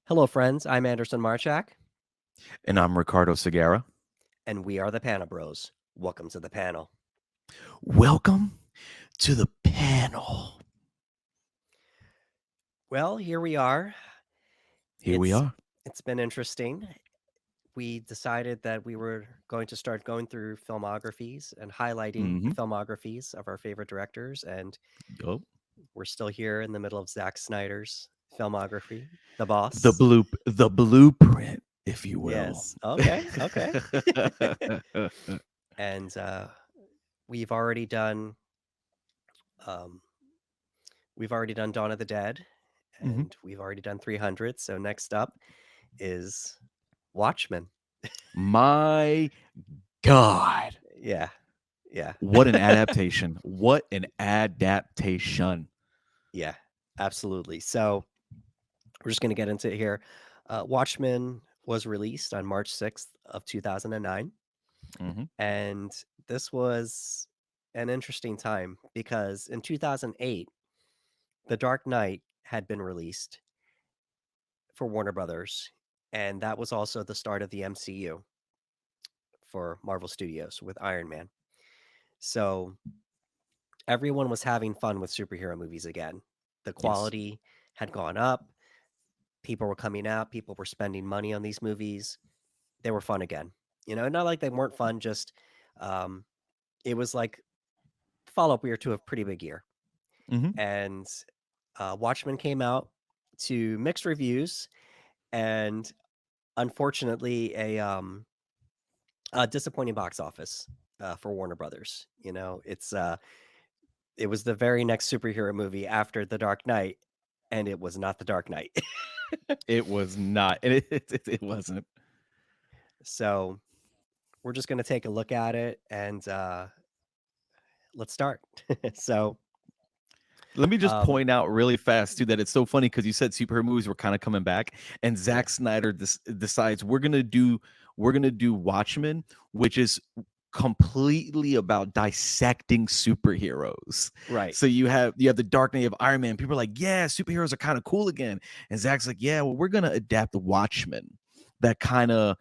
Hello, friends. I'm Anderson Marchak, And I'm Ricardo Segura. and we are the Pana Bros. Welcome to the panel. Welcome to the panel. Well, here we are. Here we It's are. it's been interesting. We decided that we were going to start going through filmographies and highlighting the Mm-hmm. filmographies of our favorite directors, and Yup. we're still here in the middle of Zack Snyder's filmography, The The Boss. blueprint, if you will. Yes. Okay. Okay. And we've already done um, we've already done Dawn of the Dead, hmm and we've already done 300. So next up is Watchmen. My God. Yeah. Yeah. What an adaptation. What an adaptation. Yeah. Absolutely. So we're just going to get into it here. Watchmen was released on March 6th of 2009. hmm And this was an interesting time because in 2008, The Dark Knight had been released for Warner Brothers. And that was also the start of the MCU for Marvel Studios with Iron Man. So everyone was having fun with superhero movies again. The Yes. quality had gone up. People were coming out. People were spending money on these movies. They were fun again. Not like they weren't fun. Just um, it was like follow up year to a pretty big year. hmm And Watchmen came out to mixed reviews, and unfortunately, a disappointing box office for Warner Brothers. It was the very next superhero movie after The Dark Knight, and it was not The Dark Knight. It was not. And it wasn't. So we're just going to take a look at it and let's start. so, Let me just um, point out really fast too that it's so funny because you said superhero movies were kind of coming back, and yeah, Zack Snyder decides we're gonna do Watchmen, which is completely about dissecting superheroes. right. So you have the Dark Knight of Iron Man. People are like, yeah, superheroes are kind of cool again, and Zack's like, yeah, well, we're gonna adapt the Watchmen that kind of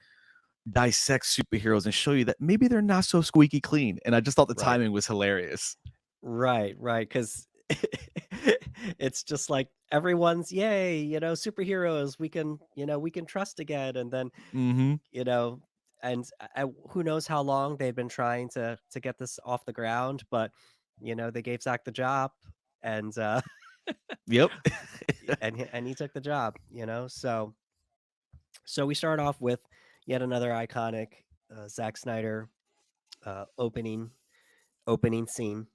dissects superheroes and show you that maybe they're not so squeaky clean. And I just thought the Right. timing was hilarious. Right. Right. Because it's just like everyone's, yay, superheroes, we can trust again. And then, hmm you know, and who knows how long they've been trying to get this off the ground, but, they gave Zach the job. And Yep. and he took the job, so we start off with yet another iconic Zack Snyder opening scene,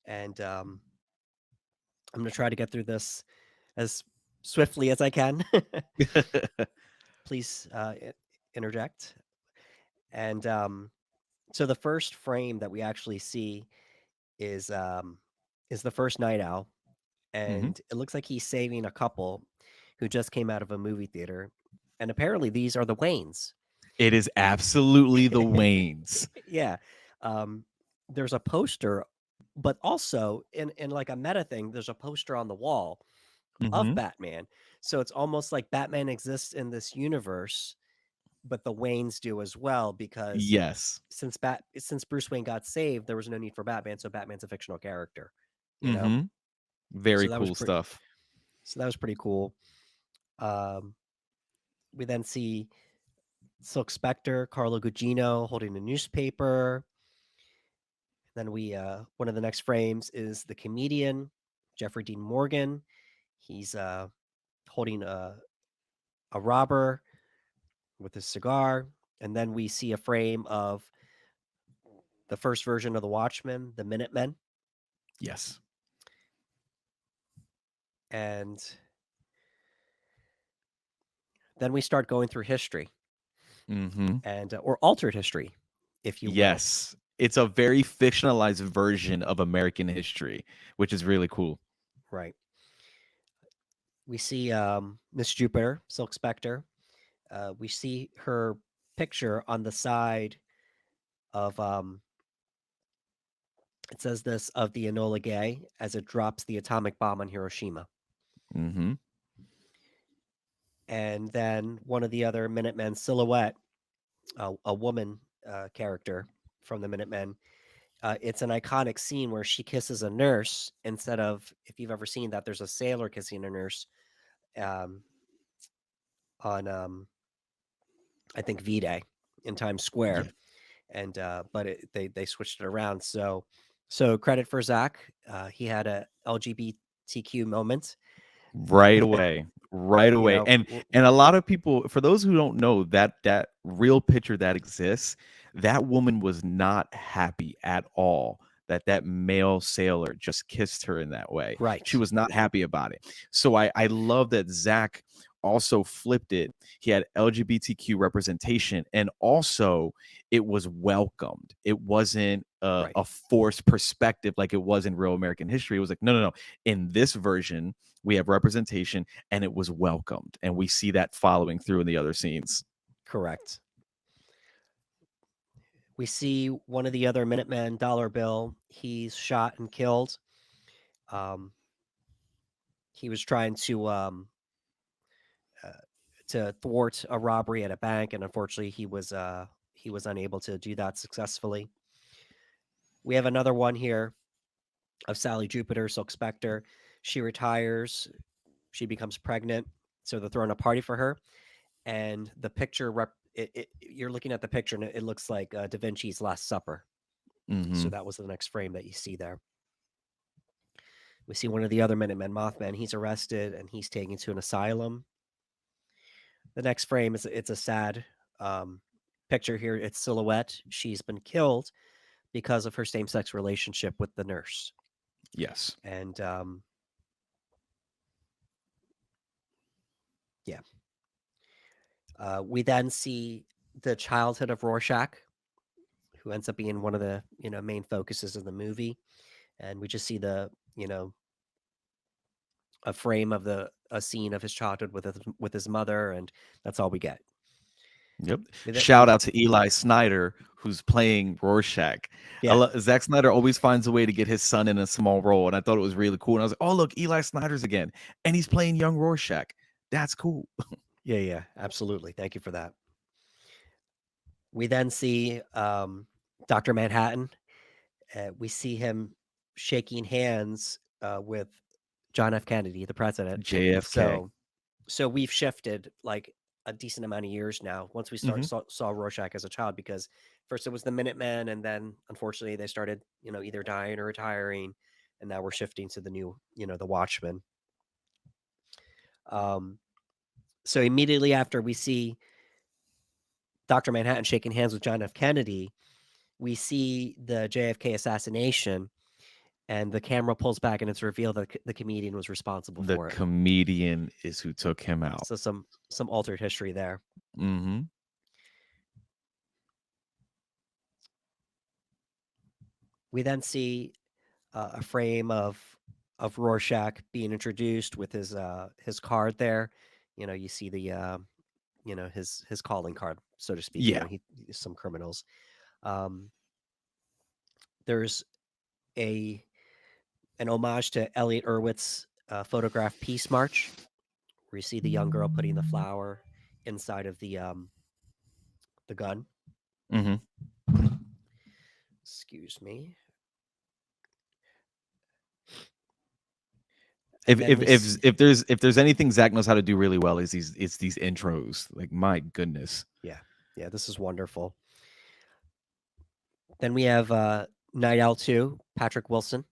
and I'm gonna try to get through this as swiftly as I can. Please interject. And so the first frame that we actually see is um, is the first Night Owl, hmm and it looks like he's saving a couple who just came out of a movie theater, and apparently these are the Waynes. It is And absolutely the Waynes. yeah, um, there's a poster, but also in like a meta thing, there's a poster on the wall of hmm Batman. So it's almost like Batman exists in this universe, but the Waynes do as well because Yes. since Bruce Wayne got saved, there was no need for Batman, so Batman's a fictional character, you know. hmm So Very that was cool pretty. stuff. So that was pretty cool. Um, we then see Silk Spectre, Carlo Gugino holding a newspaper. Then we one of the next frames is the comedian Jeffrey Dean Morgan. He's holding a robber with his cigar, and then we see a frame of the first version of the Watchmen, the Minutemen, Yes. and then we start going through history hmm and or altered history, if you will. Yes. It's a very fictionalized version of American history, which is really cool. Right. We see Miss Jupiter, Silk Spectre. We see her picture on the side of it says this of the Enola Gay as it drops the atomic bomb on Hiroshima. hmm And then one of the other Minutemen silhouette, a woman character from the Minutemen. It's an iconic scene where she kisses a nurse instead of, if you've ever seen that, there's a sailor kissing a nurse um, on, I think, V-Day in Times Square. Yeah. And but they switched it around. So credit for Zach. He had a LGBTQ moment. Right away. Right You away. know, And a lot of people, for those who don't know, that real picture that exists, that woman was not happy at all that that male sailor just kissed her in that way. She right, was not happy about it. So I love that Zach also flipped it. He had LGBTQ representation, and also it was welcomed. It wasn't right, a forced perspective like it was in real American history. It was like, no, no, no. In this version, we have representation, and it was welcomed, and we see that following through in the other scenes. correct. We see one of the other Minutemen, Dollar Bill. He's shot and killed. Um, he was trying uh, to thwart a robbery at a bank, and unfortunately, he was unable to do that successfully. We have another one here of Sally Jupiter, Silk Spectre. She retires. She becomes pregnant, so they're throwing a party for her. And the picture, you're looking at the picture, and it looks like Da Vinci's Last Supper. So Hmm. that was the next frame that you see there. We see one of the other Minutemen, Mothman. He's arrested and he's taken to an asylum. The next frame is it's a sad picture here. It's silhouette. She's been killed because of her same-sex relationship with the nurse. Yes. And yeah, we then see the childhood of Rorschach, who ends up being one of the main focuses of the movie, and we just see the a frame of a scene of his childhood with his mother, and that's all we get. Yep. We then, Shout out to Eli Snyder, who's playing Rorschach. yeah, Zack Snyder always finds a way to get his son in a small role, and I thought it was really cool. And I was like, "Oh, look, Eli Snyder's again, and he's playing young Rorschach. That's cool." yeah, absolutely. Thank you for that. We then see Dr. Manhattan. We see him shaking hands with John F. Kennedy, the president. JFK. So we've shifted like a decent amount of years now. Once we Hmm. saw Rorschach as a child, because first it was the Minutemen, and then unfortunately they started either dying or retiring, and now we're shifting to the new the Watchmen. Um, so immediately after we see Dr. Manhattan shaking hands with John F. Kennedy, we see the JFK assassination, and the camera pulls back, and it's revealed that the comedian was responsible The for it. comedian is who took him out. So some altered history there. Hmm. We then see a frame of Rorschach being introduced with his card there. You see the his calling card, so to speak. Yeah. He some criminals. Um, there's a an homage to Elliot Erwitt's photograph Peace March, where you see the young girl putting the flower inside of the gun. Hmm. Excuse me. If And then if if if there's anything Zach knows how to do really well is these intros. Like, my goodness. yeah, this is wonderful. Then we have Nite Owl 2, Patrick Wilson.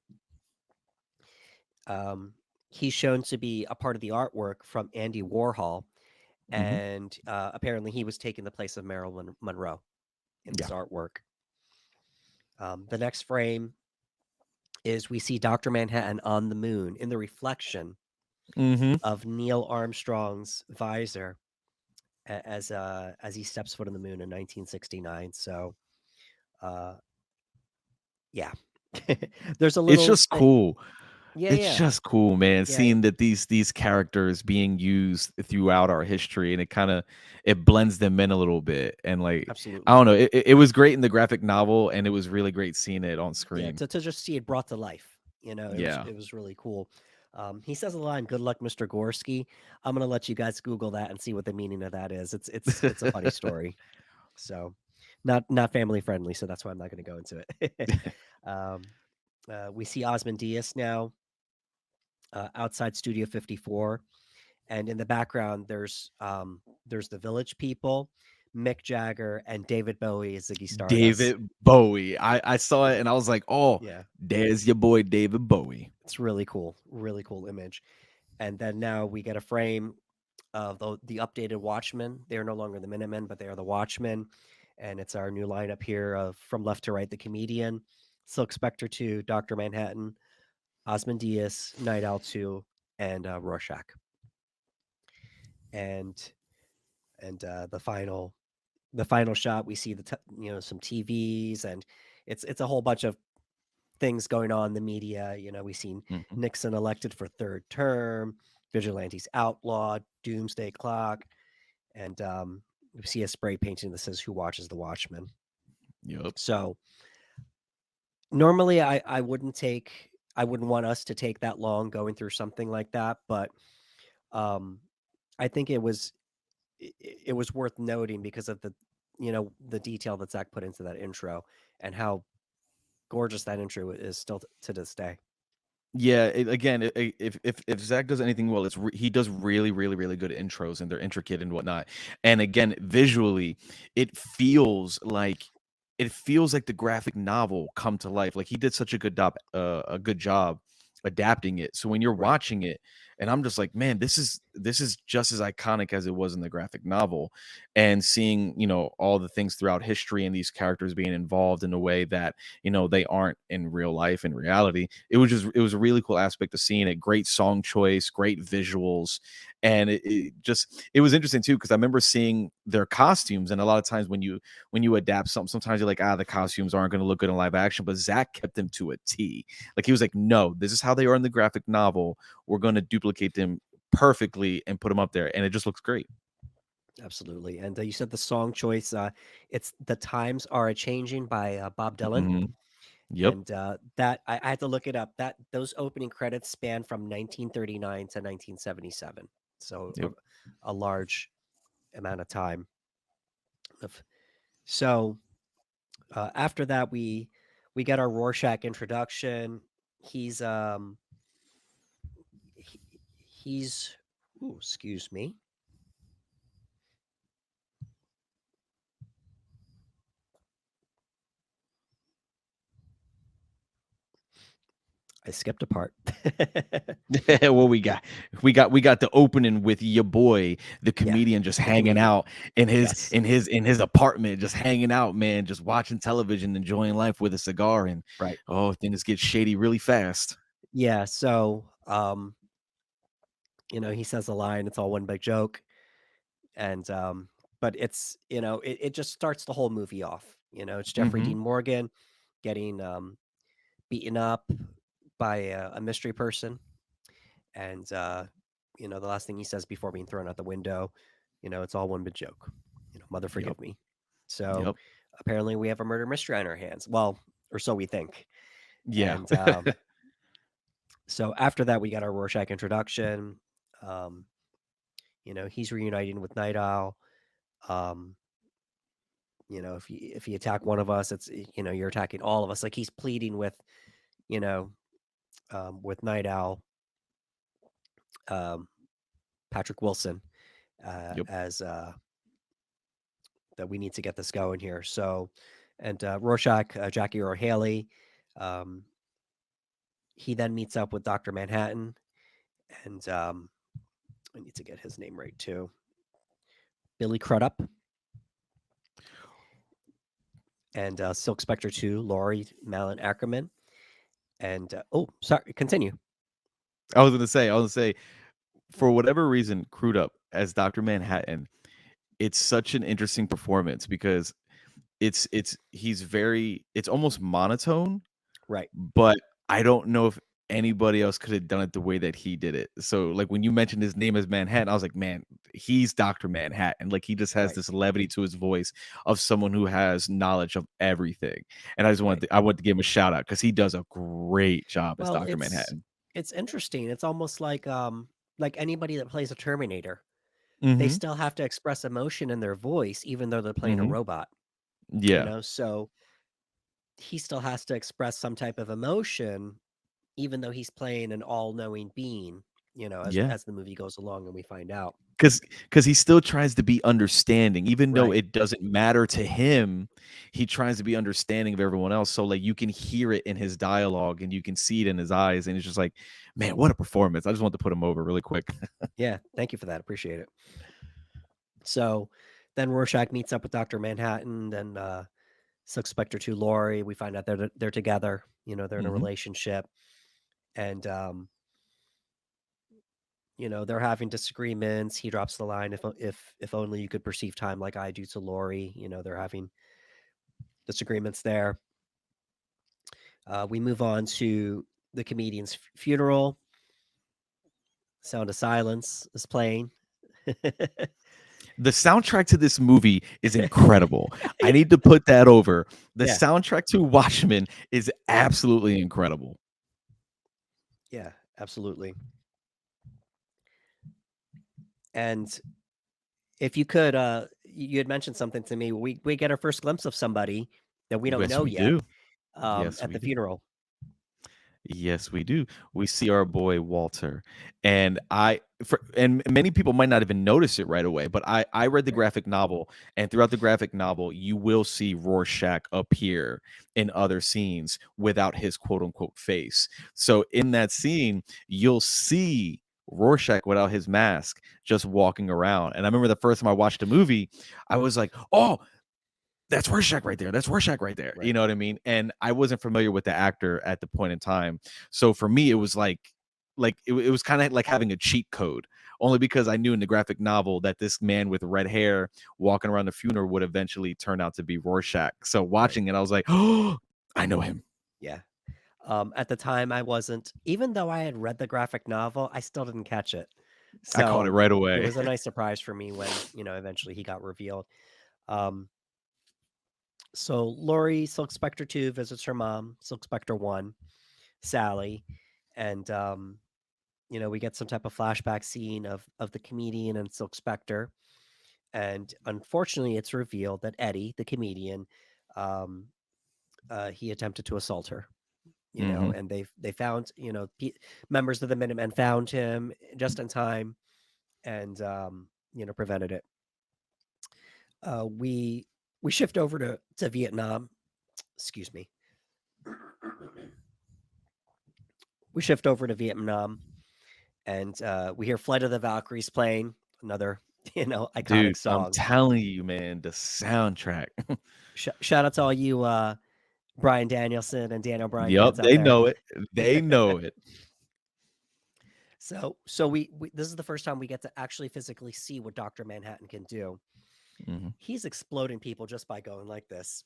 Um, he's shown to be a part of the artwork from Andy Warhol, Hmm. and apparently he was taking the place of Marilyn Monroe in this Yeah. artwork. The next frame is we see Dr. Manhattan on the moon in the reflection Hmm. of Neil Armstrong's visor as he steps foot on the moon in 1969. So, yeah, there's a It's little just cool. It's yeah, just cool, man, yeah, seeing that these characters being used throughout our history, and it blends them in a little bit, and, like, I absolutely. don't know, it was great in the graphic novel, and it was really great seeing it on Yeah, screen. to just see it brought to life, Yeah. it was really cool. He says a line, "Good luck, Mr. Gorski." I'm gonna let you guys Google that and see what the meaning of that is. It's a funny story. So, not family friendly. So that's why I'm not going to go into it. um, we see Osmondius now outside Studio 54, and in the background there's the Village People, Mick Jagger, and David Bowie as Ziggy Stardust. David Bowie. I saw it and I was like, oh, Yeah, there's your boy David Bowie. it's really cool image. And then now we get a frame of the updated Watchmen. They are no longer the Minutemen, but they are the Watchmen. And it's our new lineup here of From Left to Right, the Comedian, Silk Spectre 2, Dr. Manhattan, Osmondius, Nite Owl 2, and Rorschach. And the final shot, we see some TVs, and it's a whole bunch of things going on in the media. We've seen Mhm. Nixon elected for third term, vigilantes outlawed, doomsday clock, and we see a spray painting that says "Who watches the Watchmen." Yep. So normally, I wouldn't want us to take that long going through something like that, but I think it was worth noting because of the detail that Zach put into that intro and how gorgeous that intro is still to this day. Yeah, again, if Zach does anything well, he does really, really, really good intros, and they're intricate and whatnot. And again, visually, it feels like the graphic novel come to life. Like he did such a good job adapting it. So when you're Right. watching it, and I'm just like, man, this is just as iconic as it was in the graphic novel, and seeing all the things throughout history and these characters being involved in a way that they aren't in real life, in reality. It was a really cool aspect of seeing it. Great song choice, great visuals, and it was interesting too, because I remember seeing their costumes, and a lot of times when you adapt something, sometimes you're like, the costumes aren't going to look good in live action, but Zach kept them to a T. Like he was like, no, this is how they are in the graphic novel. We're going to duplicate them perfectly and put them up there, and it just looks great. Absolutely. And you said the song choice, it's "The Times Are a Changing" by Bob Dylan. Mhm. Yep. And that I had to look it up. That those opening credits span from 1939 to 1977, so Yep. a large amount of time. So after that, we get our Rorschach introduction. He's he, he's ooh, excuse me. I skipped a part. What we got the opening with your boy, the Yeah, comedian, just the hanging comedian. out in his Yes, apartment, just hanging out, man, just watching television, enjoying life with a cigar, and right. things get shady really fast. Yeah. So he says a line. It's all one big joke, and but it's it just starts the whole movie off. It's Jeffrey Hmm. Dean Morgan getting beaten up by a mystery person, and the last thing he says before being thrown out the window, it's all one big joke. Mother Yep. forgive me. So Yep. apparently we have a murder mystery on our hands. Well, or so we think. Yeah. And so after that, we got our Rorschach introduction. Um, he's reuniting with Night Owl. Um, if you attack one of us, it's you're attacking all of us. Like he's pleading you know, with Night Owl, um, Patrick Wilson, Yep. as that we need to get this going here. So, and Rorschach, Jackie Earle Haley, um, he then meets up with Dr. Manhattan, and I need to get his name right too. Billy Crudup and Silk Spectre 2, Laurie Malin Ackerman. And sorry, continue. I was gonna say, for whatever reason, Crude Up as Dr. Manhattan, it's such an interesting performance because it's almost monotone, Right. but I don't know if anybody else could have done it the way that he did it. So, like, when you mentioned his name as Manhattan, I was like, man, he's Dr. Manhattan. Like, he just has Right. this levity to his voice of someone who has knowledge of everything. And I Right. wanted to give him a shout out because he does a great job as Well, Dr. Manhattan. It's interesting. It's almost like anybody that plays a Terminator. They Mhm. still have to express emotion in their voice, even though they're playing a Mhm. robot, Yeah. So he still has to express some type of emotion, even though he's playing an all-knowing being, Yeah. as the movie goes along and we find out. Because he still tries to be understanding, even though Right. it doesn't matter to him, he tries to be understanding of everyone else, so, like, you can hear it in his dialogue, and you can see it in his eyes, and it's just like, "Man, what a performance." I just want to put him over really quick. Yeah. Thank you for that. Appreciate it. So then Rorschach meets up with Dr. Manhattan and Silk Spectre to Laurie. We find out they're together, they're in a Mhm. relationship. And they're having disagreements. He drops the line, if only you could perceive time like I do to Laurie. They're having disagreements there. We move on to the comedian's funeral. Sound of Silence is playing. The soundtrack to this movie is incredible. I need to put that over. The Yeah, soundtrack to Watchmen is absolutely incredible. yeah, absolutely. And if you could, you had mentioned something to me. We get our first glimpse of somebody that we don't Yes, know we yet do. Yes, at we the do. funeral. Yes, we do. We see our boy Walter, and and many people might not even notice it right away. But I read the Right. graphic novel, and throughout the graphic novel, you will see Rorschach appear in other scenes without his quote unquote face. So in that scene, you'll see Rorschach without his mask just walking around. And I remember the first time I watched the movie, I was like, "Oh, that's Rorschach right there. That's Rorschach right there." You Right. know what I mean? And I wasn't familiar with the actor at the point in time. So for me, it was like it was kind of like having a cheat code, only because I knew in the graphic novel that this man with red hair walking around the funeral would eventually turn out to be Rorschach. So Right. watching it, I was like, "Oh, I know him." Yeah. At the time, I wasn't, even though I had read the graphic novel, I still didn't catch it. I caught it So right it away. was a nice surprise for me when, eventually he got revealed. Um, so Laurie, Silk Spectre 2 visits her mom, Silk Spectre 1, Sally, and we get some type of flashback scene of the comedian and Silk Spectre. And unfortunately, it's revealed that Eddie, the comedian, um, he attempted to assault her. Hmm. And they found, members of the Minutemen found him just in time and prevented it. We shift over to Vietnam. Excuse me. We shift over to Vietnam, and we hear "Flight of the Valkyries" playing, another iconic Dude, I'm song. telling you, man, the soundtrack. Shout out to all you Brian Danielson and Daniel Bryan Yep, fans out they there. know it. They know it. So we this is the first time we get to actually physically see what Dr. Manhattan can do. Mhm. He's exploding people just by going like this.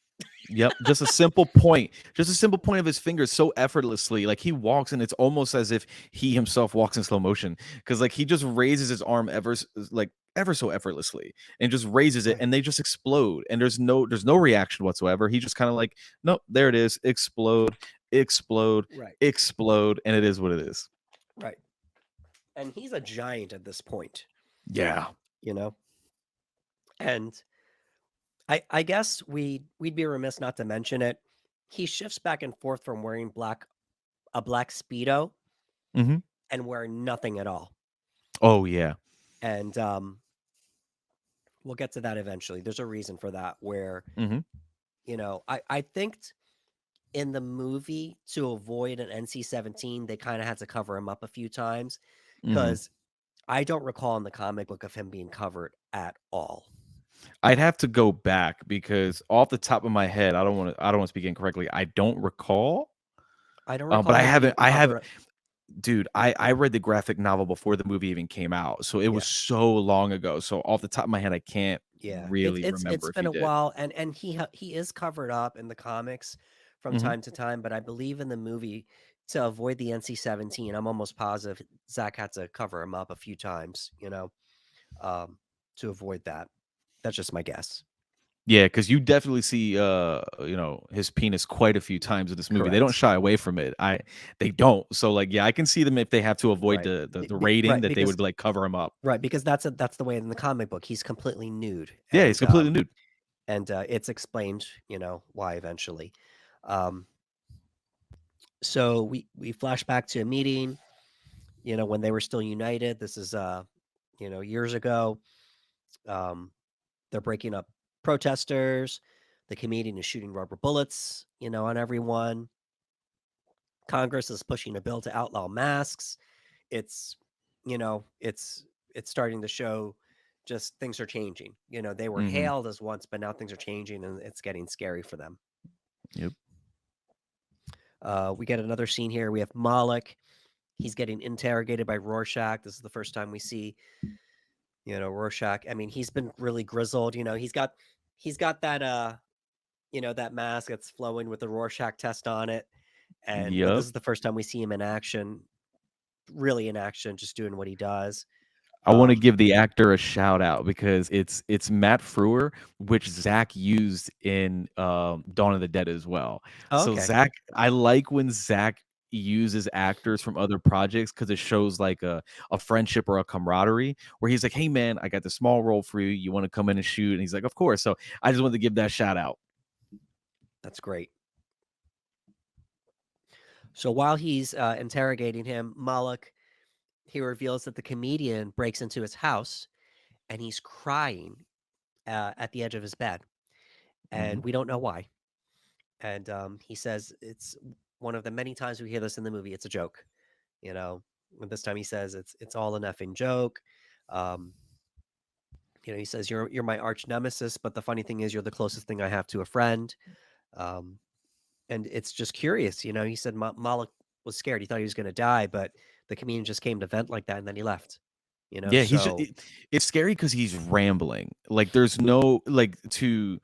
Yep, just a simple point of his fingers so effortlessly. Like he walks and it's almost as if he himself walks in slow motion cuz like he just raises his arm ever so effortlessly and just raises it Right. and they just explode and there's no reaction whatsoever. He just kind of like, "Nope, there it is. Explode, explode, Right. explode," and it is what it is. Right. And he's a giant at this point, Yeah. you know? And I guess we'd be remiss not to mention it. He shifts back and forth from wearing a black Speedo Mhm. and wearing nothing at all. Oh yeah. And we'll get to that eventually. There's a reason for that where, Mhm. I think in the movie to avoid an NC-17, they kind of had to cover him up a few times Mhm. because I don't recall in the comic book of him being covered at all. I'd have to go back because off the top of my head, I don't want to speak incorrectly. I don't recall. I don't But recall him being I have covered. dude, I read the graphic novel before the movie even came out. So it was Yeah. so long ago. So off the top of my head, I can't Yeah, really it's remember if been he a did. while, and he is covered up in the comics from Mhm. time to time, but I believe in the movie to avoid the NC-17, I'm almost positive Zach had to cover him up a few times, um, to avoid that. That's just my guess. Yeah, because you definitely see, his penis quite a few times in this movie. They don't Correct. shy away from it. They don't. So like, yeah, I can see them if they have to avoid Right. the rating Right, that they would like cover him up. because that's the way in the comic book. He's completely nude, Yeah, he's completely nude. and it's explained, why eventually. Um, so we flash back to a meeting, when they were still united. This is years ago. Um, they're breaking up protesters. The comedian is shooting rubber bullets, on everyone. Congress is pushing a bill to outlaw masks. It's, it's starting to show just things are changing. They were Mhm. hailed as once, but now things are changing and it's getting scary for them. Yep. We get another scene here. We have Moloch. He's getting interrogated by Rorschach. This is the first time we see, Rorschach. I mean, he's been really grizzled. He's got that that mask that's flowing with the Rorschach test on it. But this Yep. is the first time we see him in action, really in action, just doing what he does. I wanna Um, give the actor a shout out because it's Matt Frewer, which Zach used in, Dawn of the Dead as well. oh, So okay. Zach I like when Zach uses actors from other projects because it shows like a friendship or a camaraderie where he's like, "Hey man, I got this small role for you. You wanna come in and shoot?" And he's like, "Of course." So I just wanted to give that shout out. That's great. So while he's interrogating him, Moloch, he reveals that the comedian breaks into his house and he's crying at the edge of his bed. Mhm. And we don't know why. And he says it's one of the many times we hear this in the movie. It's a joke, you know. And this time he says it's all an effing joke. Um, he says you're my arch nemesis, but the funny thing is you're the closest thing I have to a friend. Um, and it's just curious, He said Moloch was scared; he thought he was going to die, but the comedian just came to vent like that, and then he left. Yeah, he's just So it's scary because he's rambling. Like there's no like to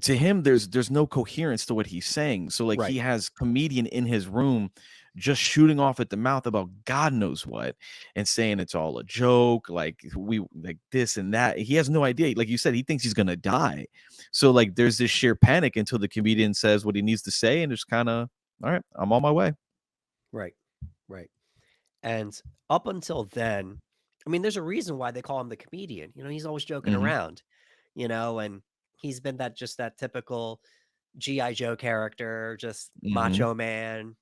him there's no coherence to what he's saying. So like he right, has comedian in his room just shooting off at the mouth about God knows what and saying it's all a joke, like we like this and that. He has no idea. Like you said, he thinks he's gonna die. So like there's this sheer panic until the comedian says what he needs to say, and it's kind of all right, I'm on my way. right, right. And up until then, I mean, there's a reason why they call him the comedian. He's always joking Hmm. around, and he's been that typical GI Joe character, just Hmm. macho man,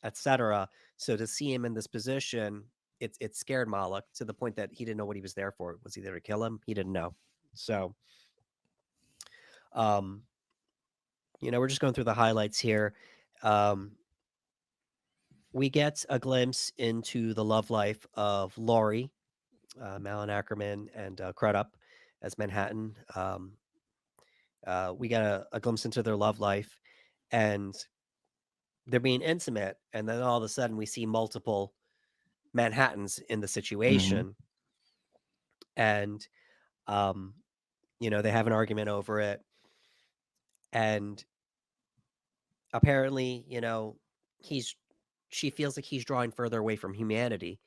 etc. So to see him in this position, it scared Moloch to the point that he didn't know what he was there for. Was he there to kill him? He didn't know. So, um, we're just going through the highlights here. Um, we get a glimpse into the love life of Laurie, Malin Ackerman, and Crudup as Manhattan. We get a glimpse into their love life, and they're being intimate, and then all of a sudden we see multiple Manhattans in the Hmm. situation, and um, they have an argument over it, and apparently, he's she feels like he's drawing further away from humanity,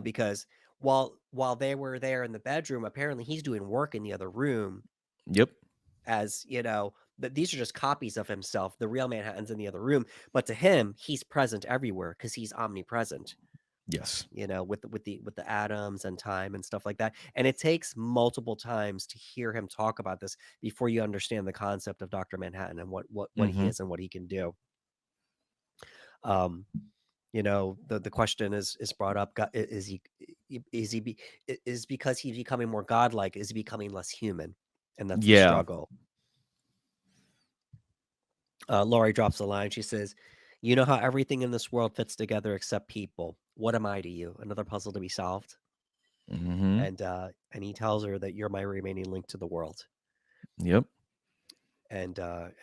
because while they were there in the bedroom, apparently he's doing work in the other room, Yep. as that these are just copies of himself. The real Manhattan's in the other room, but to him, he's present everywhere because he's omnipresent. Yes. With the atoms and time and stuff like that. And it takes multiple times to hear him talk about this before you understand the concept of Dr. Manhattan and what he Hmm. is and what he can do. Um, the question is brought up: is because he's becoming more godlike? Is he becoming less human? And that's the Yeah. struggle. Laurie drops a line. She says, "You know how everything in this world fits together except people. What am I to you? Another puzzle to be solved." Hmm. And he tells her that you're my remaining link to the world. Yep. And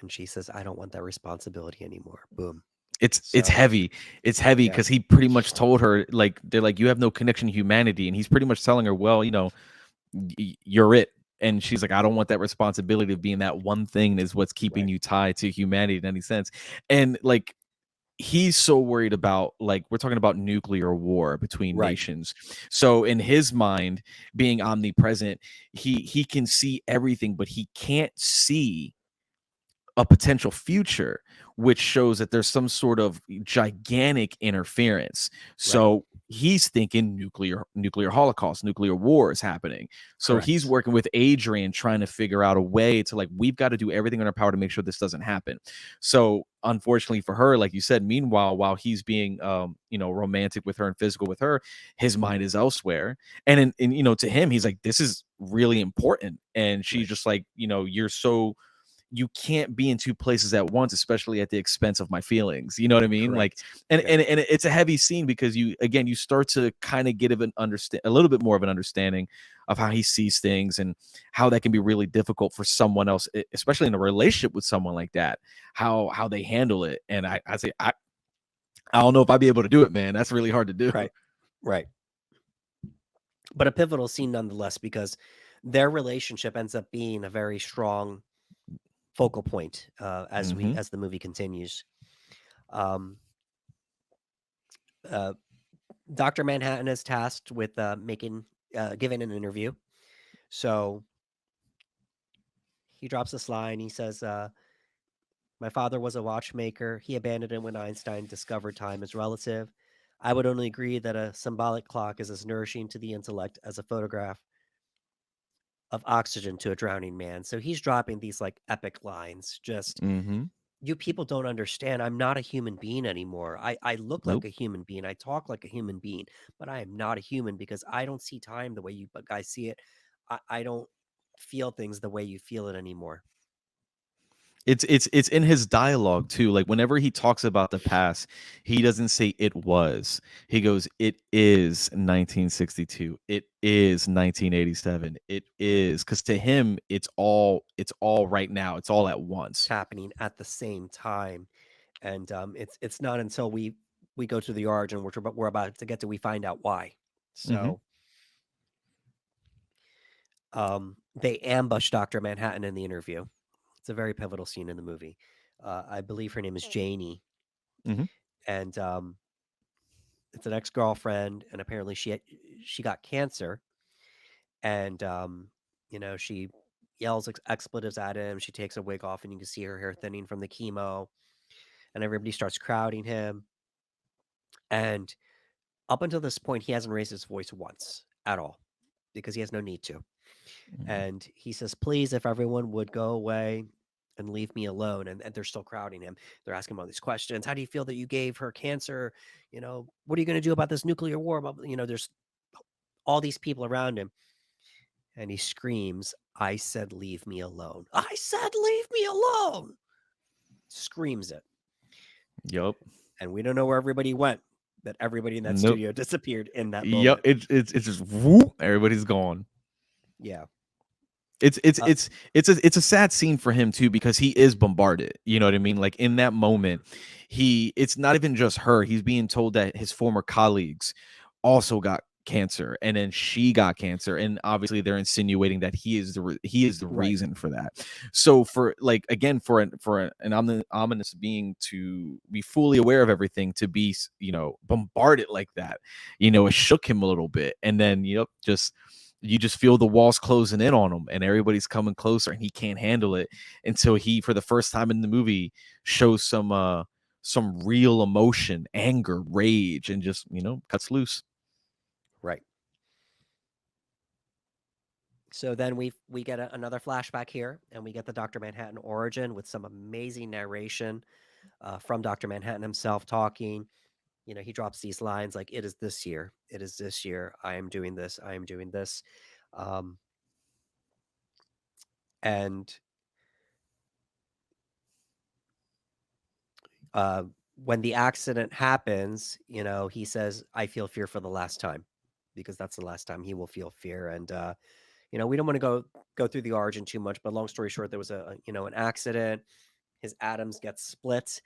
she says, I don't want that responsibility anymore. Boom. It's So heavy. It's heavy yeah, because he pretty much told her like they're like you have no connection to humanity, and he's pretty much telling her, well, you're it. And she's like, I don't want that responsibility of being that one thing is what's keeping right, you tied to humanity in any sense. And like he's so worried about, like, we're talking about nuclear war between Right. nations. So in his mind, being omnipresent, he can see everything, but he can't see a potential future, which shows that there's some sort of gigantic interference. Right. So he's thinking nuclear holocaust, nuclear war is happening. So he's Correct. working with Adrian, trying to figure out a way to, like, we've got to do everything in our power to make sure this doesn't happen. So unfortunately for her, like you said, meanwhile, while he's being romantic with her and physical with her, his mind is elsewhere. And to him, he's like, this is really important. And she's Right. just like, you can't be in two places at once, especially at the expense of my feelings. You know what I mean? Like, Correct. and Yeah. and, and it's a heavy scene because you start to kind of get a little bit more of an understanding of how he sees things and how that can be really difficult for someone else, especially in a relationship with someone like that, how they handle it. And I say, I don't know if I'd be able to do it, man. That's really hard to do. Right. Right. But a pivotal scene nonetheless, because their relationship ends up being a very strong focal point Hmm. as the movie continues. Um, uh, Dr. Manhattan is tasked with giving an interview. So he drops this line. He says, "My father was a watchmaker. He abandoned it when Einstein discovered time is relative. I would only agree that a symbolic clock is as nourishing to the intellect as a photograph of oxygen to a drowning man." So he's dropping these like epic lines. Just, Hmm. you people don't understand. I'm not a human being anymore. I look like Nope. a human being. I talk like a human being, but I am not a human because I don't see time the way you guys see it. I don't feel things the way you feel it anymore. It's in his dialogue too. Like, whenever he talks about the past, he doesn't say it was. He goes, "It is 1962. It is 1987. It Right. is," because to him, it's all right now. It's all at It's once. happening at the same time. And it's not until we go to the origin, which we're about to get to, we find out why. Hmm. So they ambush Dr. Manhattan in the interview. It's a very pivotal scene in the movie. I believe her name is Janie, Hmm. and it's an ex-girlfriend, and apparently she got cancer, and she yells expletives at him. She takes a wig off, and you can see her hair thinning from the chemo, and everybody starts crowding him. And up until this point, he hasn't raised his voice once at all because he has no need to. And he says, "Please, if everyone would go away and leave me alone." And they're still crowding him. They're asking him all these questions. "How do you feel that you gave her cancer? What are you going to do about this nuclear war?" There's all these people around him. And he screams, "I said, leave me alone. I said, leave me alone." Screams it. Yup. And we don't know where everybody went, but everybody in that Nope. studio disappeared in that Yup. moment. It's just whoop. Everybody's gone. Yeah. It's it's Uh, it's it's a sad scene for him too, because he is bombarded. You know what I mean? Like, in that moment, it's not even just her. He's being told that his former colleagues also got cancer, and then she got cancer, and obviously they're insinuating that he is the right. reason for that. So, for, like, again, an ominous being to be fully aware of everything, to be bombarded like that, it shook him a little bit. And then, you just feel the walls closing in on him, and everybody's coming closer, and he can't handle it until he, for the first time in the movie, shows some real emotion, anger, rage, and just cuts loose. Right. So then we get another flashback here, and we get the Dr. Manhattan origin with some amazing narration from Dr. Manhattan himself talking. He drops these lines like, "It is this year. It is this year. I am doing this. I am doing this." Um, and uh, when the accident happens, he says, "I feel fear for the last time," because that's the last time he will feel fear. And we don't want to go through the origin too much, but long story short, there was an accident. His atoms get split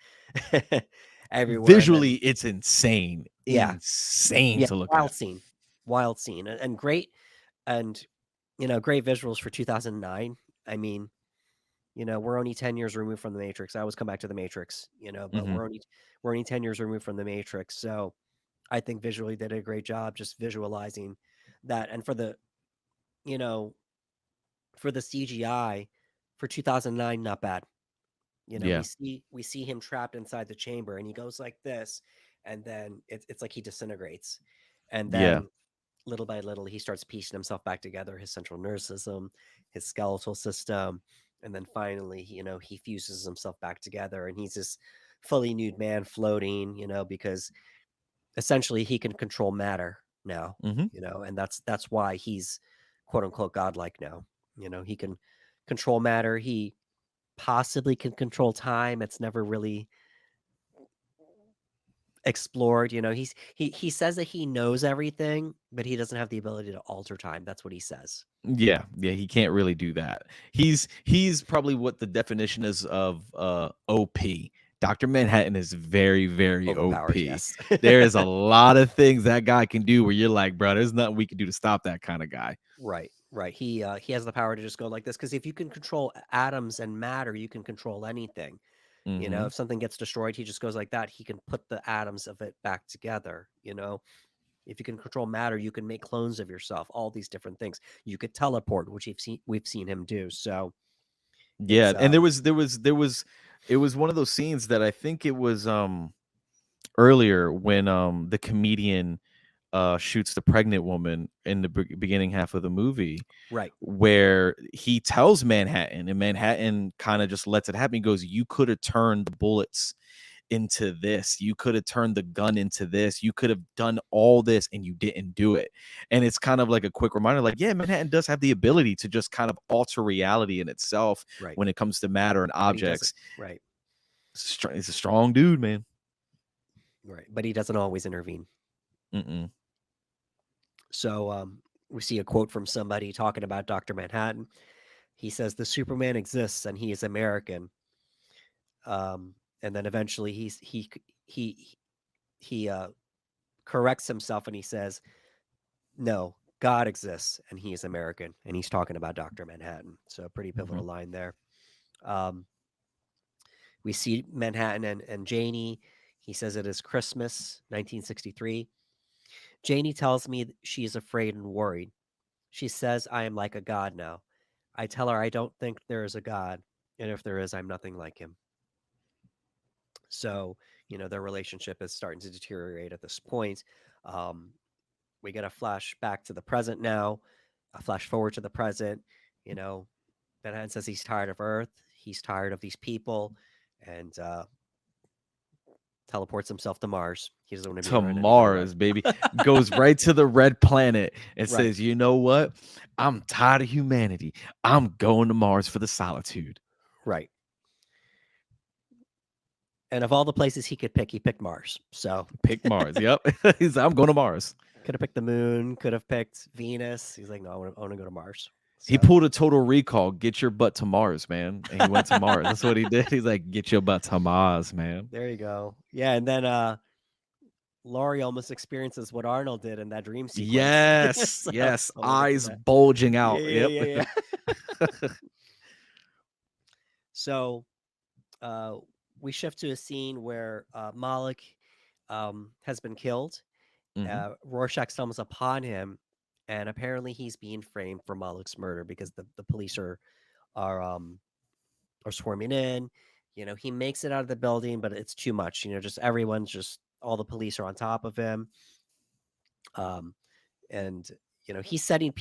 everywhere, and Visually, then it's insane, yeah, insane yeah, to look wild at. scene, wild scene, and great, and great visuals for 2009. I mean, we're only 10 years removed from the Matrix. I always come back to the Matrix, but Hmm. we're only 10 years removed from the Matrix. So I think visually they did a great job just visualizing that. And you know, for the CGI for 2009, not bad. We Yeah. see him trapped inside the chamber and he goes like this, and then it's like he disintegrates. And Yeah. then little by little he starts piecing himself back together, his central nervous system, his skeletal system, and then finally, he fuses himself back together and he's this fully nude man floating, because essentially he can control matter now, Hmm. and that's why he's quote unquote godlike now. He can control matter. He possibly can control time. It's never really explored. He says that he knows everything, but he doesn't have the ability to alter time. That's what he says. Yeah, yeah, he can't really do that. He's probably what the definition is of OP. Dr. Manhattan is very, very Overpowered, OP. yes. There is a lot of things that guy can do where you're like, bro, there's nothing we can do to stop that kind of guy. Right. He has the power to just go like this, because if you can control atoms and matter, you can control anything. Hmm. If something gets destroyed, he just goes like that. He can put the atoms of it back together. If you can control matter, you can make clones of yourself. All these different things. You could teleport, which we've seen him do. So Yeah, it's and there was it was one of those scenes that I think it was earlier when the comedian shoots the pregnant woman in the beginning half of the movie, right. where he tells Manhattan, and Manhattan kind of just lets it happen. He goes, "You could have turned the bullets into this. You could have turned the gun into this. You could have done all this, and you didn't do it." And it's kind of like a quick reminder, like, yeah, Manhattan does have the ability to just kind of alter reality in itself Right. when it comes to matter and But he doesn't. objects. Right. He's a strong dude, man. Right. But he doesn't always intervene. Mm-mm. So we see a quote from somebody talking about Dr. Manhattan. He says, "The Superman exists and he is American." And then eventually he corrects himself and he says, "No, God exists and he is American." And he's talking about Dr. Manhattan. So a pretty Hmm. pivotal line there. Um, we see Manhattan and Janie. He says it is Christmas, 1963. Janie tells me she is afraid and worried. She says I am like a god now. I tell her I don't think there is a god, and if there is, I'm nothing like him. So, their relationship is starting to deteriorate at this point. Um, we get a flash back to the present now, a flash forward to the present. You know, Manhattan says he's tired of Earth, he's tired of these people, and teleports himself to Mars. He doesn't want to be To around anybody else. Mars, baby. Goes right to the red planet and Right, says, "You know what? I'm tired of humanity. I'm going to Mars for the solitude." right. And of all the places he could pick, he picked Mars. So Pick Mars. Yep. He's like, "I'm going to Mars." could have picked the moon, could have picked Venus. He's like, no, I want to go to Mars. He So pulled a total recall. Get your butt to Mars, man. And he went to Mars. That's what he did. He's like, "Get your butt to Mars, man." there you go. Yeah, and then Laurie almost experiences what Arnold did in that dream sequence. Yes. So Yes. we'll get to Eyes that. bulging Yeah, out. yeah, Yep. yeah, yeah. So uh, we shift to a scene where Moloch has been killed. Hmm. Rorschach stumbles upon him, and apparently he's being framed for Moloch's murder because the police are um are swarming in. He makes it out of the building, but it's too much. Just everyone's just all the police are on top of him. Um, and he's setting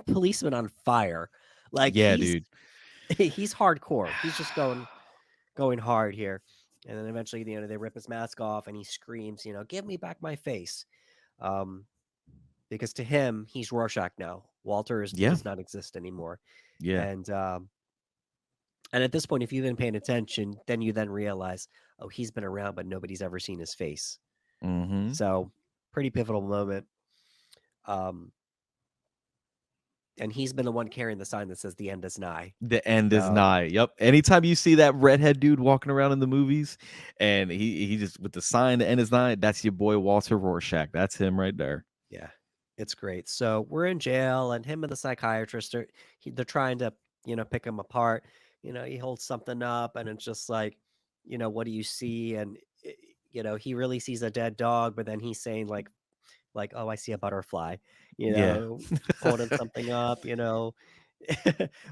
policemen on fire. Like Yeah, dude. he's hardcore. He's just going hard here. And then eventually, they rip his mask off and he screams, "Give me back my face." Um, because to him, he's Rorschach now. Walter Yeah. does not exist anymore. Yeah. And at this point, if you've been paying attention, then you then realize, oh, he's been around, but nobody's ever seen his face. Hmm. So pretty pivotal moment. Um, and he's been the one carrying the sign that says the end is nigh. The end is So nigh. Yep. Anytime you see that redhead dude walking around in the movies, and he just with the sign, the end is nigh, that's your boy Walter Rorschach. That's him right there. yeah, it's great. So we're in jail, and him and the psychiatrist they're trying to pick him apart. he holds something up, and it's just like, what do you see? And he really sees a dead dog, but then he's saying like, oh, I see a butterfly, Yeah. holding something up.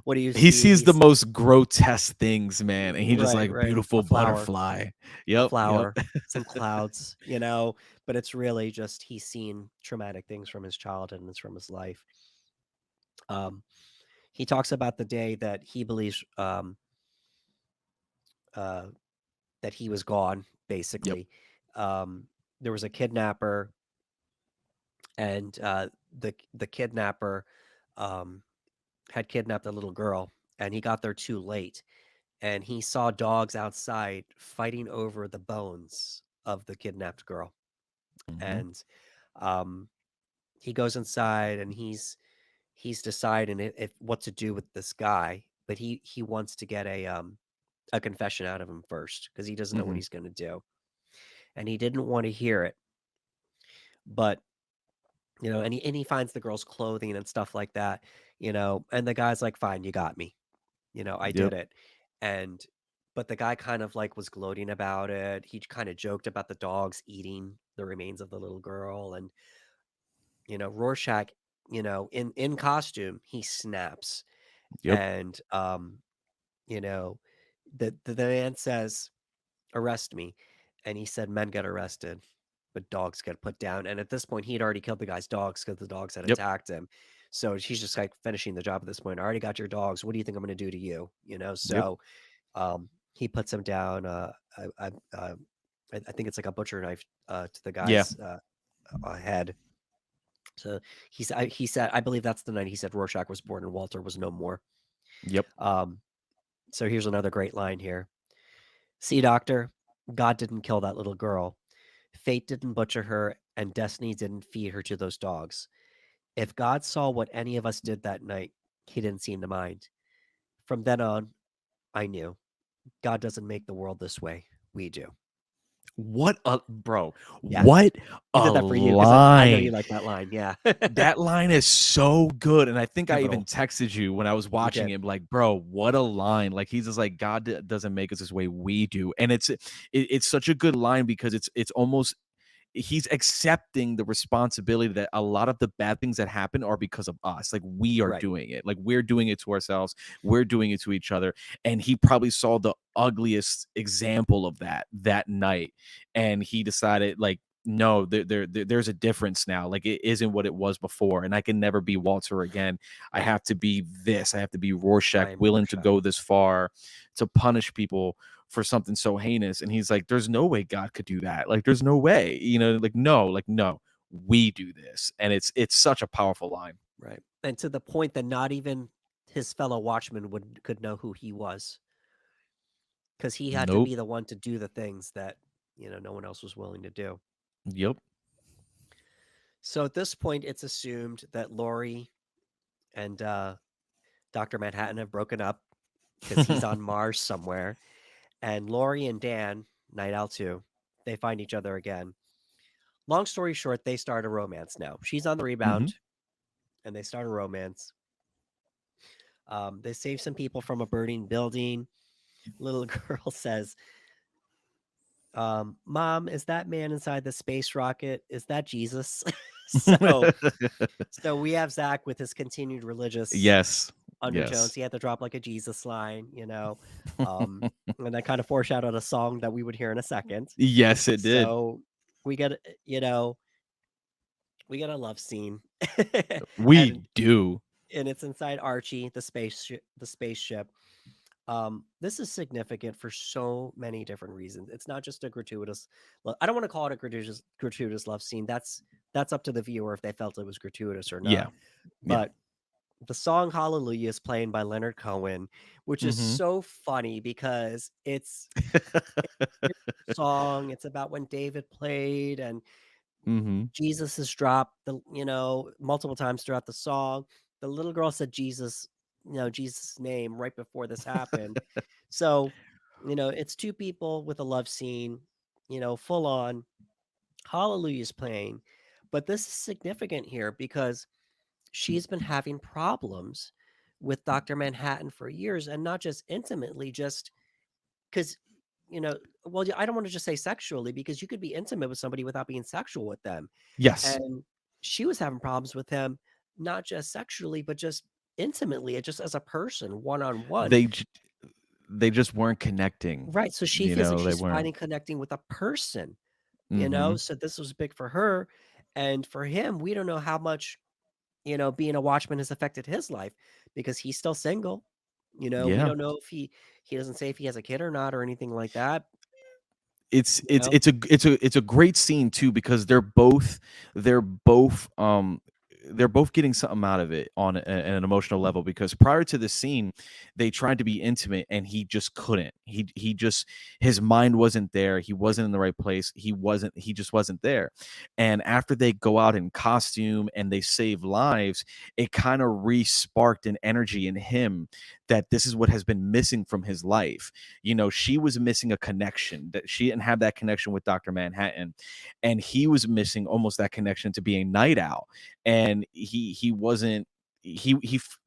What do you He see? sees the He's most grotesque things, man, and he's just right, like, right, beautiful butterfly. a Yep, yep. flower, some clouds, but it's really just he's seen traumatic things from his childhood and it's from his life. Um, he talks about the day that he believes uh, that he was gone. Yep. Basically, there was a kidnapper, and the kidnapper um, had kidnapped a little girl, and he got there too late, and he saw dogs outside fighting over the bones of the kidnapped girl, Mhm. and um, he goes inside and he's deciding if what to do with this guy, but he wants to get a confession out of him first because he doesn't know what Mhm. he's going to do, and he didn't want to hear it, but and he finds the girl's clothing and stuff like that, and the guy's like, fine, you got me, I did Yep. it. And but the guy kind of like was gloating about it. He kind of joked about the dogs eating the remains of the little girl. And Rorschach, in costume, he snaps. Yep. And you know the man says, arrest me. And he said, men get arrested, but dogs get put down. And at this point, he'd already killed the guy's dogs because the dogs had Yep. attacked him. So he's just like finishing the job at this point. I already got your dogs. What do you think I'm going to do to you? Yep. So he puts him down. I think it's like a butcher knife to the Yeah. guy's head. So he said, I believe that's the night he said Rorschach was born and Walter was no more. Yep. Um, so here's another great line here. See, doctor, God didn't kill that little girl. Fate didn't butcher her, and destiny didn't feed her to those dogs. If God saw what any of us did that night, he didn't seem to mind. From then on, I knew God doesn't make the world this way. We do. What a bro. Yeah. What He a said that for you because I know you line. like that line. Yeah. That line is so good. And I think I even Pivotal. texted you when I was You watching did. it, like, bro, what a line. Like he's just like, God doesn't make us this way, we do. And it's such a good line because it's almost he's accepting the responsibility that a lot of the bad things that happen are because of us. Like we are Right. doing it. Like we're doing it to ourselves. We're doing it to each other. And he probably saw the ugliest example of that night. And he decided, like, no, there's a difference now. Like it isn't what it was before. And I can never be Walter again. I have to be this. I have to be Rorschach, I am willing to Rorschach. go this far to punish people for something so heinous. And he's like, there's no way God could do that. Like, there's no way, like, no, we do this. And it's such a powerful line. Right. And to the point that not even his fellow watchmen could know who he was because he had to Nope. be the one to do the things that, no one else was willing to do. Yep. So at this point, it's assumed that Laurie and Dr. Manhattan have broken up because he's on Mars somewhere. And Laurie and Dan, Night Owl 2, they find each other again. Long story short, they start a romance now. She's on the Hmm. rebound, and they start a romance. They save some people from a burning building. Little girl says, Mom, is that man inside the space rocket? Is that Jesus? so so we have Zach with his continued religious Yes. undertones. Yes. He had to drop like a Jesus line, and that kind of foreshadowed a song that we would hear in a second. Yes, it did. So we get, we get a love scene, We and do. it's inside Archie, the spaceship. This is significant for so many different reasons. It's not just a gratuitous. I don't want to call it a gratuitous love scene. That's up to the viewer if they felt it was gratuitous or Yeah. not. Yeah. But the song Hallelujah is playing by Leonard Cohen, which is Hmm. so funny because it's a song. It's about when David played and Hmm. Jesus is dropped multiple times throughout the song. The little girl said Jesus, Jesus' name right before this happened. So, it's two people with a love scene, full on. Hallelujah's playing. But this is significant here because she's been having problems with Dr. Manhattan for years, and not just intimately, just because, you know, well, I don't want to just say sexually, because you could be intimate with somebody without being sexual with them. Yes. And she was having problems with him, not just sexually, but just intimately, and just as a person, one on one. They j- they just weren't connecting. Right. So she You feels like know, they she's weren't. finding connecting with a person, Mm-hmm. so this was big for her. And for him, we don't know how much, being a Watchman has affected his life, because he's still single. We Yeah. don't know if he doesn't say if he has a kid or not, or anything like that. it's You it's know, it's a it's a it's a great scene too, because they're both getting something out of it on an emotional level, because prior to the scene they tried to be intimate and he just couldn't. He just, his mind wasn't there, he wasn't in the right place, he just wasn't there. And after they go out in costume and they save lives, it kind of re-sparked an energy in him that this is what has been missing from his life. She was missing a connection, that she didn't have that connection with Dr. Manhattan, and he was missing almost that connection to being Night Owl. And he wasn't,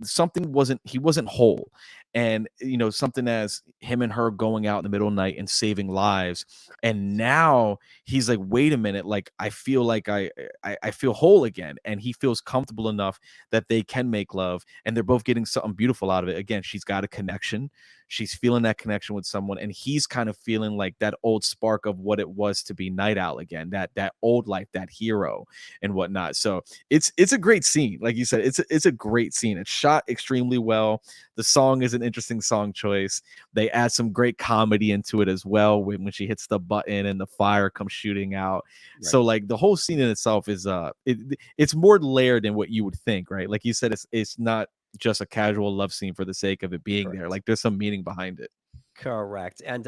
something wasn't, he wasn't whole. And something as him and her going out in the middle of the night and saving lives, and now he's like, wait a minute, like I feel like I feel whole again, and he feels comfortable enough that they can make love, and they're both getting something beautiful out of it. Again, she's got a connection, she's feeling that connection with someone, and he's kind of feeling like that old spark of what it was to be Night Owl again, that old life, that hero and whatnot. So it's a great scene. Like you said, it's a great scene. It's shot extremely well. The song is an interesting song choice. They add some great comedy into it as well, when she hits the button and the fire comes shooting out. right. So like the whole scene in itself is it's more layered than what you would think, right? Like you said, it's not just a casual love scene for the sake of it being there. Correct. Like there's some meaning behind it. Correct. And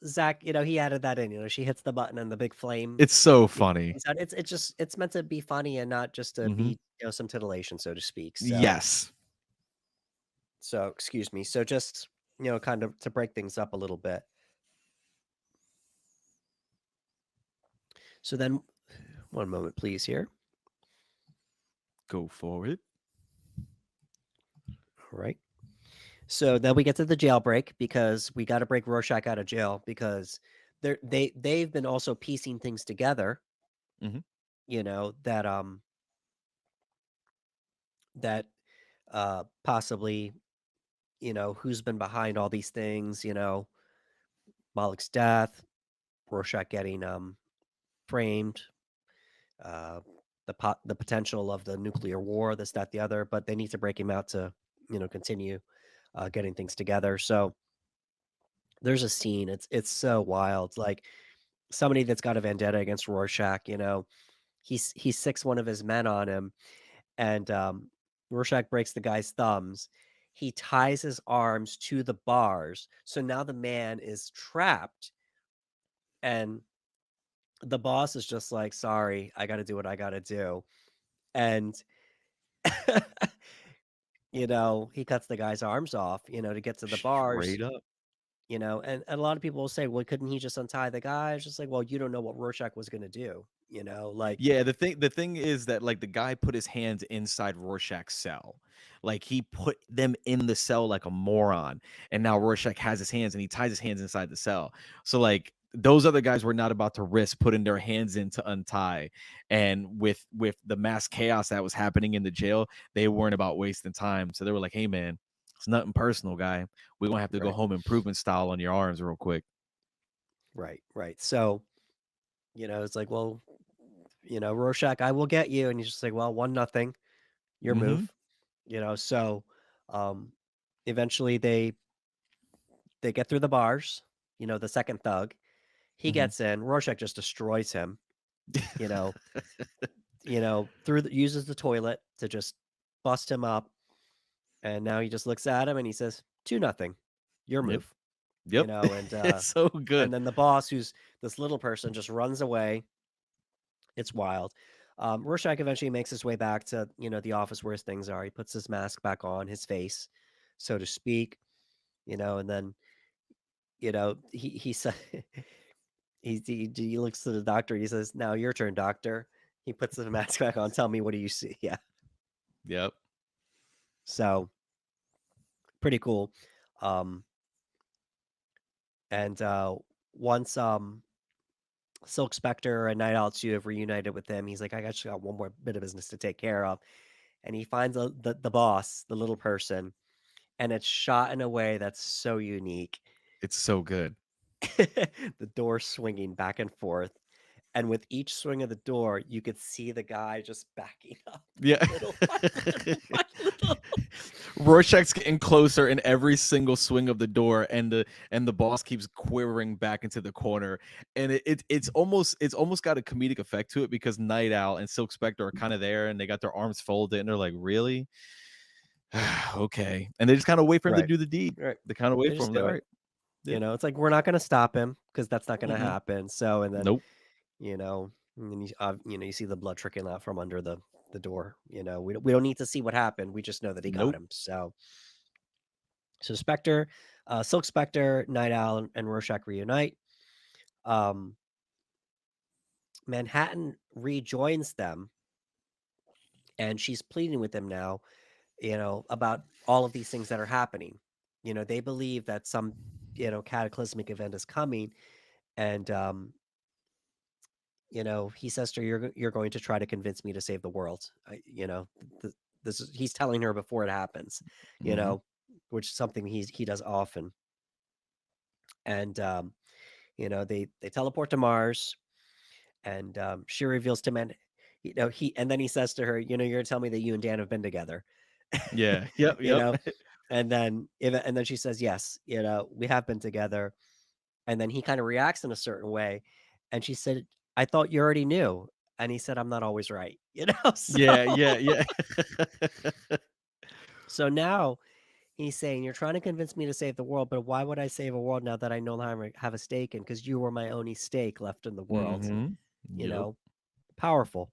Zach, he added that in. She hits the button and the big flame It's so funny. comes out. It's meant to be funny, and not just to Hmm. be, some titillation, so to speak. Yes. So excuse me. So just, kind of to break things up a little bit. So then, one moment, please, here. Go for it. All right. So then we get to the jailbreak, because we got to break Rorschach out of jail, because they've been also piecing things together. Hmm. That that possibly, who's been behind all these things. Moloch's death, Rorschach getting framed, uh, the potential of the nuclear war, this, that, the other. But they need to break him out to, continue getting things together. So there's a scene. It's so wild. Like, somebody that's got a vendetta against Rorschach. He sicks one of his men on him, and Rorschach breaks the guy's thumbs. He ties his arms to the bars, so now the man is trapped, and the boss is just like, "Sorry, I got to do what I got to do," and he cuts the guy's arms off, to get to the bars. Straight up. And a lot of people will say, "Well, couldn't he just untie the guy?" It's just like, well, you don't know what Rorschach was going to do. Like, Yeah, the thing is that like the guy put his hands inside Rorschach's cell. Like he put them in the cell like a moron. And now Rorschach has his hands and he ties his hands inside the cell. So like those other guys were not about to risk putting their hands in to untie. And with the mass chaos that was happening in the jail, they weren't about wasting time. So they were like, hey man, it's nothing personal, guy. We're gonna have to go right, home improvement style on your arms real quick. right, right. So, it's like, well, Rorschach, I will get you. And he's just like, well, 1-0, your Mm-hmm. move. So um eventually they get through the bars, the second thug. He Mm-hmm. gets in, Rorschach just destroys him, you know, uses the toilet to just bust him up. And now he just looks at him and he says, 2-0, your Yep. move. Yep. It's so And good. then the boss, who's this little person, just runs away. It's wild. Rorschach eventually makes his way back to, the office where his things are. He puts his mask back on his face, so to speak, and then, he said, he looks to the doctor. He says, "Now your turn, doctor." He puts the mask back on. Tell me, what do you see? Yeah. Yep. So pretty cool. Um, and once Silk Spectre and Nite Owl 2 have reunited with him, he's like, I actually got one more bit of business to take care of. And he finds the boss, the little person, and it's shot in a way that's so unique. It's so good. The door swinging back and forth. And with each swing of the door, you could see the guy just backing up Yeah. little by little. Rorschach's getting closer in every single swing of the door, and the boss keeps quivering back into the corner. And it's almost got a comedic effect to it, because Nite Owl and Silk Spectre are kind of there, and they got their arms folded, and they're like, really? Okay. And they just kind of wait for him to Right. do the deed. Right. They kind of wait They for just him. do All it. right. You Yeah. know, it's like we're not going to stop him because that's not going to Mm-mm. happen. So, and then, Nope. you know, and then you see the blood trickling out from under the door. You know, we don't need to see what happened. We just know that he got Nope. him. So Spectre, Silk Spectre, Nite Owl, and Rorschach reunite. Manhattan rejoins them, and she's pleading with them now, you know, about all of these things that are happening. You know, they believe that some, you know, cataclysmic event is coming, and you know, he says to her, "You're going to try to convince me to save the world." You know, this is he's telling her before it happens. You Mm-hmm. know, which is something he does often. And you know, they teleport to Mars, and she reveals to men, you know, and then he says to her, "You know, you're gonna tell me that you and Dan have been together." Yeah. Yep. You Yep. know, and then she says, "Yes, you know, we have been together." And then he kind of reacts in a certain way, and she said, "I thought you already knew." And he said, "I'm not always right." You know, Yeah. Yeah. Yeah. so now he's saying, "You're trying to convince me to save the world, but why would I save a world now that I no longer have a stake in? Because you were my only stake left in the world." Mm-hmm. You Yep. know, powerful.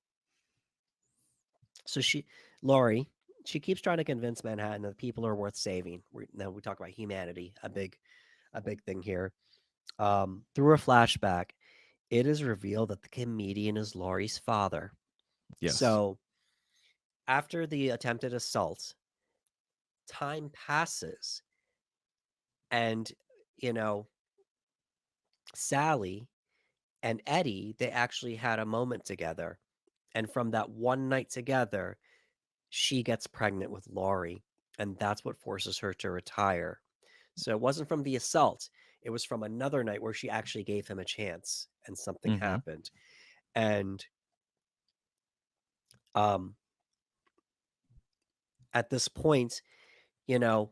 So Laurie, she keeps trying to convince Manhattan that people are worth saving. Now we talk about humanity, a big thing here. Through a flashback, it is revealed that the comedian is Laurie's father. Yes. So after the attempted assault, time passes, and you know, Sally and Eddie, they actually had a moment together. And from that one night together, she gets pregnant with Laurie, and that's what forces her to retire. So it wasn't from the assault, it was from another night where she actually gave him a chance and something Mm-hmm. happened. And um at this point, you know,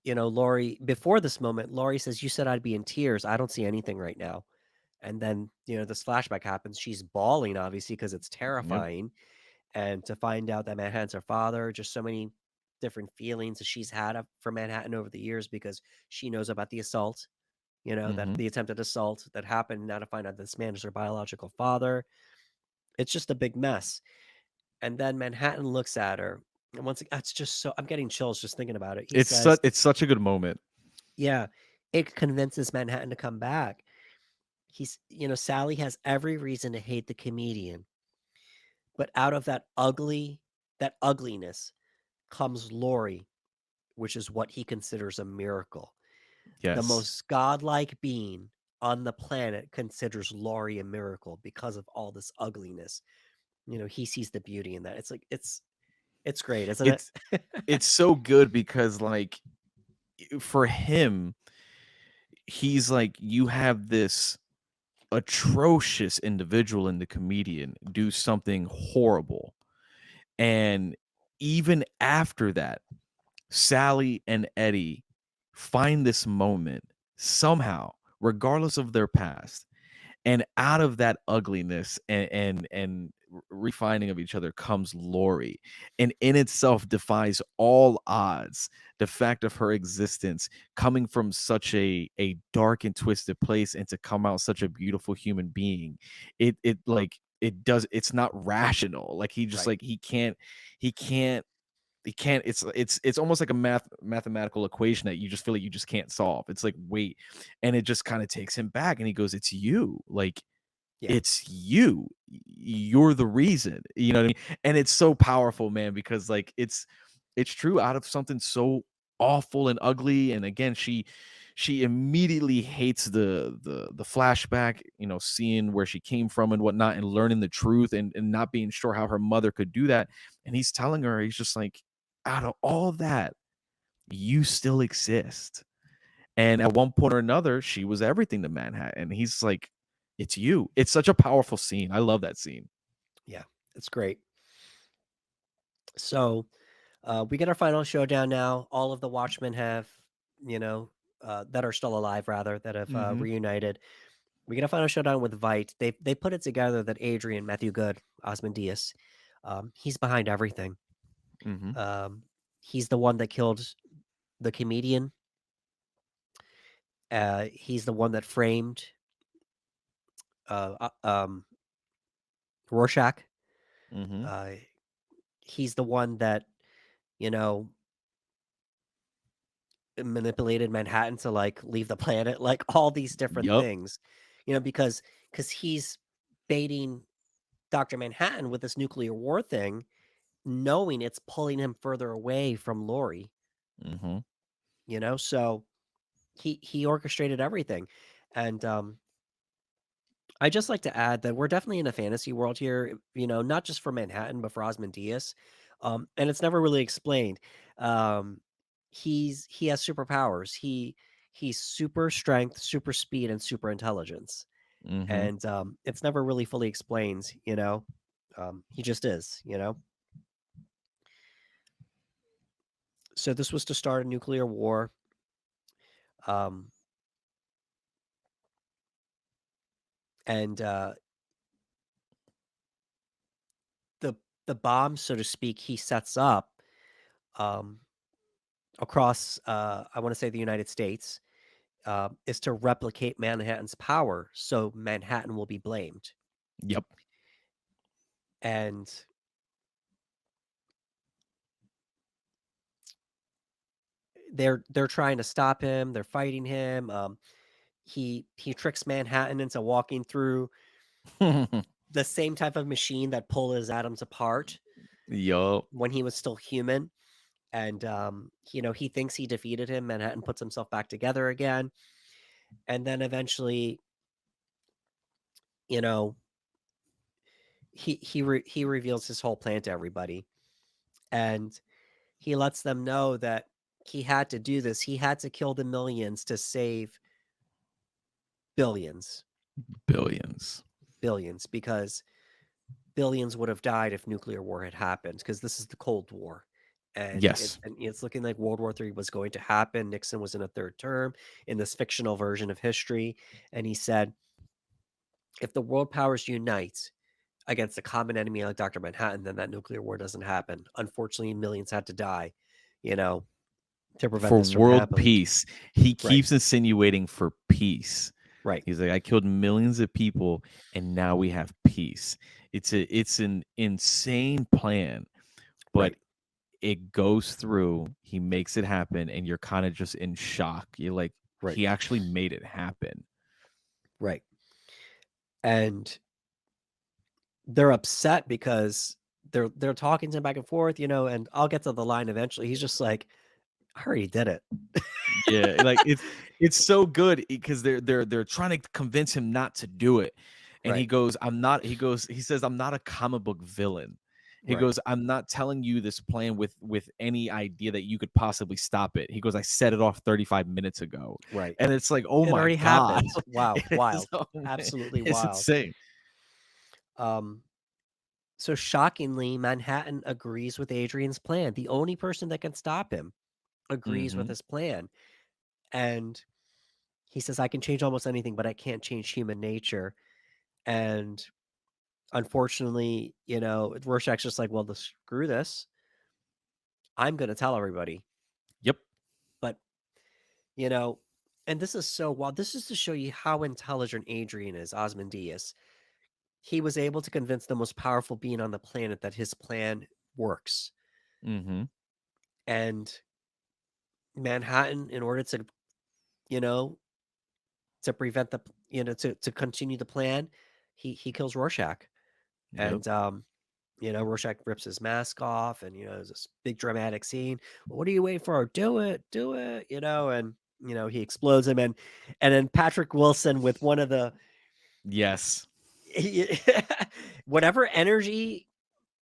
Laurie, before this moment, Laurie says, "You said I'd be in tears. I don't see anything right now." And then, you know, this flashback happens. She's bawling, obviously, because it's Yep. terrifying. And to find out that Manhattan's her father, just so many different feelings that she's had for Manhattan over the years, because she knows about the assault, you know, that Mm-hmm. the attempted assault that happened. Now to find out this man is her biological father, it's just a big mess. And then Manhattan looks at her, and once again, it's just so, I'm getting chills just thinking about it. He says, It's such a good moment. yeah, it convinces Manhattan to come back. You know, Sally has every reason to hate the comedian, but out of that ugliness comes Laurie, which is what he considers a miracle. The Yes. most godlike being on the planet considers Laurie a miracle because of all this ugliness. You know, he sees the beauty in that. It's like it's great, isn't it? It's it's so good, because like, for him, he's like, you have this atrocious individual in the comedian do something horrible, and even after that, Sally and Eddie find this moment somehow, regardless of their past, and out of that ugliness and refining of each other comes Laurie, and in itself defies all odds. The fact of her existence, coming from such a dark and twisted place, and to come out such a beautiful human being, it like, it's not rational. Like, he just Right. like, he can't it's almost like a mathematical equation that you just feel like you just can't solve. It's like, wait, and it just kind of takes him back, and he goes, it's you. Like, Yeah. it's you. You're the reason. You know what I mean? And it's so powerful, man, because like, it's true. Out of something so awful and ugly. And again, she immediately hates the flashback, seeing where she came from and whatnot, and learning the truth, and not being sure how her mother could do that. And he's telling her, he's just like, out of all that, you still exist. And at one point or another, she was everything to Manhattan. And he's like, it's you. It's such a powerful scene. I love that scene. Yeah, it's great. So we get our final showdown now. All of the Watchmen have, that are still alive, rather, that have Mm-hmm. reunited. We get a final showdown with Vite. They put it together that Adrian, Matthew Good, Osmondius, he's behind everything. Mm-hmm. He's the one that killed the comedian. He's the one that framed Rorschach. Mm-hmm. Uh, he's the one that, you know, manipulated Manhattan to like leave the planet, like all these different Yup. things, because he's baiting Dr. Manhattan with this nuclear war thing, knowing it's pulling him further away from Laurie, Mm-hmm. so he orchestrated everything. And I just like to add that we're definitely in a fantasy world here, not just for Manhattan, but for Osmondius. And it's never really explained. Um, he has superpowers. He's super strength, super speed, and super intelligence. Mm-hmm. And it's never really fully explained, he just is. So this was to start a nuclear war. Um, and the the bomb, so to speak, he sets up um, across, I want to say, the United States, is to replicate Manhattan's power, so Manhattan will be blamed. Yep. And they're trying to stop him. They're fighting him. He tricks Manhattan into walking through the same type of machine that pulled his atoms apart Yup. when he was still human. And he thinks he defeated him. Manhattan puts himself back together again, and then eventually, you know, he reveals his whole plan to everybody, and he lets them know that he had to do this. He had to kill the millions to save billions, Billions. because billions would have died if nuclear war had happened, because this is the Cold War. And Yes. it's looking like World War III was going to happen. Nixon was in a third term in this fictional version of history. And he said, if the world powers unite against a common enemy like Dr. Manhattan, then that nuclear war doesn't happen. Unfortunately, millions had to die, you know, to prevent For this from world happening. peace. He Right, keeps insinuating for peace. right, He's like, I killed millions of people and now we have peace. It's an insane plan, but right, it goes through. He makes it happen, and you're kind of just in shock. You're like, right, he actually made it happen. right. And they're upset because they're talking to him back and forth, and I'll get to the line eventually. He's just like, I already did it. Yeah, like it's so good because they're trying to convince him not to do it. And he Right, goes, I'm not, he says, I'm not a comic book villain. He right, goes, I'm not telling you this plan with any idea that you could possibly stop it. He goes, I set it off 35 minutes ago. right. And it's like, oh It my already God. happened. Wow, wild. Oh, man, Absolutely it's wild. insane. Um, so shockingly, Manhattan agrees with Adrian's plan. The only person that can stop him agrees with Hmm. his plan. And he says, I can change almost anything, but I can't change human nature. And unfortunately, Rorschach's just like, well, screw this. I'm going to tell everybody. Yep. But, you know, and this is so wild. This is to show you how intelligent Adrian is, Osmondius. He was able to convince the most powerful being on the planet that his plan works. Hmm. And Manhattan, in order to, you know, to prevent to continue the plan, he kills Rorschach. Yep. And You know, Rorschach rips his mask off, and there's this big dramatic scene. Well, what are you waiting for? Do it, do it. And he explodes him, and then Patrick Wilson with one of the Yes. whatever energy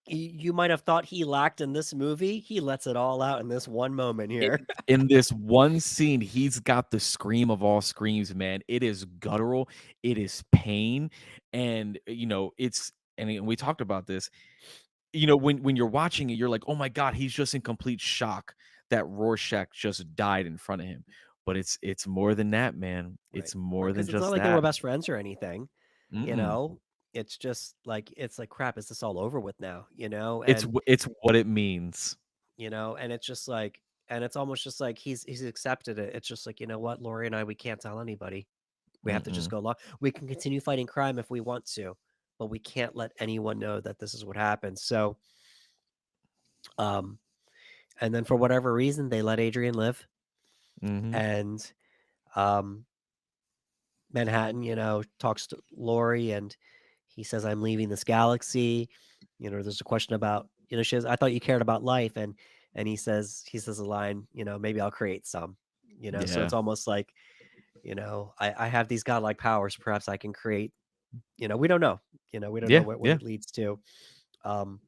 you might have thought he lacked in this movie, he lets it all out in this one moment here. In this one scene, he's got the scream of all screams, man. It is guttural, it is pain, and and we talked about this. When you're watching it, you're like, oh my god, he's just in complete shock that Rorschach just died in front of him. But it's more than that, man. Right. It's more than Because it's not just like they were that. best friends or anything. you Mm-mm. know it's just like, crap, is this all over with now? It's what it means. And it's just like, and it's almost just like he's accepted it. It's just like, you know what, Laurie and I, we can't tell anybody. We have to just Mm-mm. go along. We can continue fighting crime if we want to, but we can't let anyone know that this is what happened. So um and then for whatever reason, they let Adrian live. Mm-hmm. And um Manhattan, talks to Laurie, and he says, I'm leaving this galaxy. There's a question about, she says, I thought you cared about life. And he says a line, maybe I'll create some. So Yeah. it's almost like, I have these godlike powers. Perhaps I can create, we don't know. We don't know Yeah. what Yeah. it leads to. Um,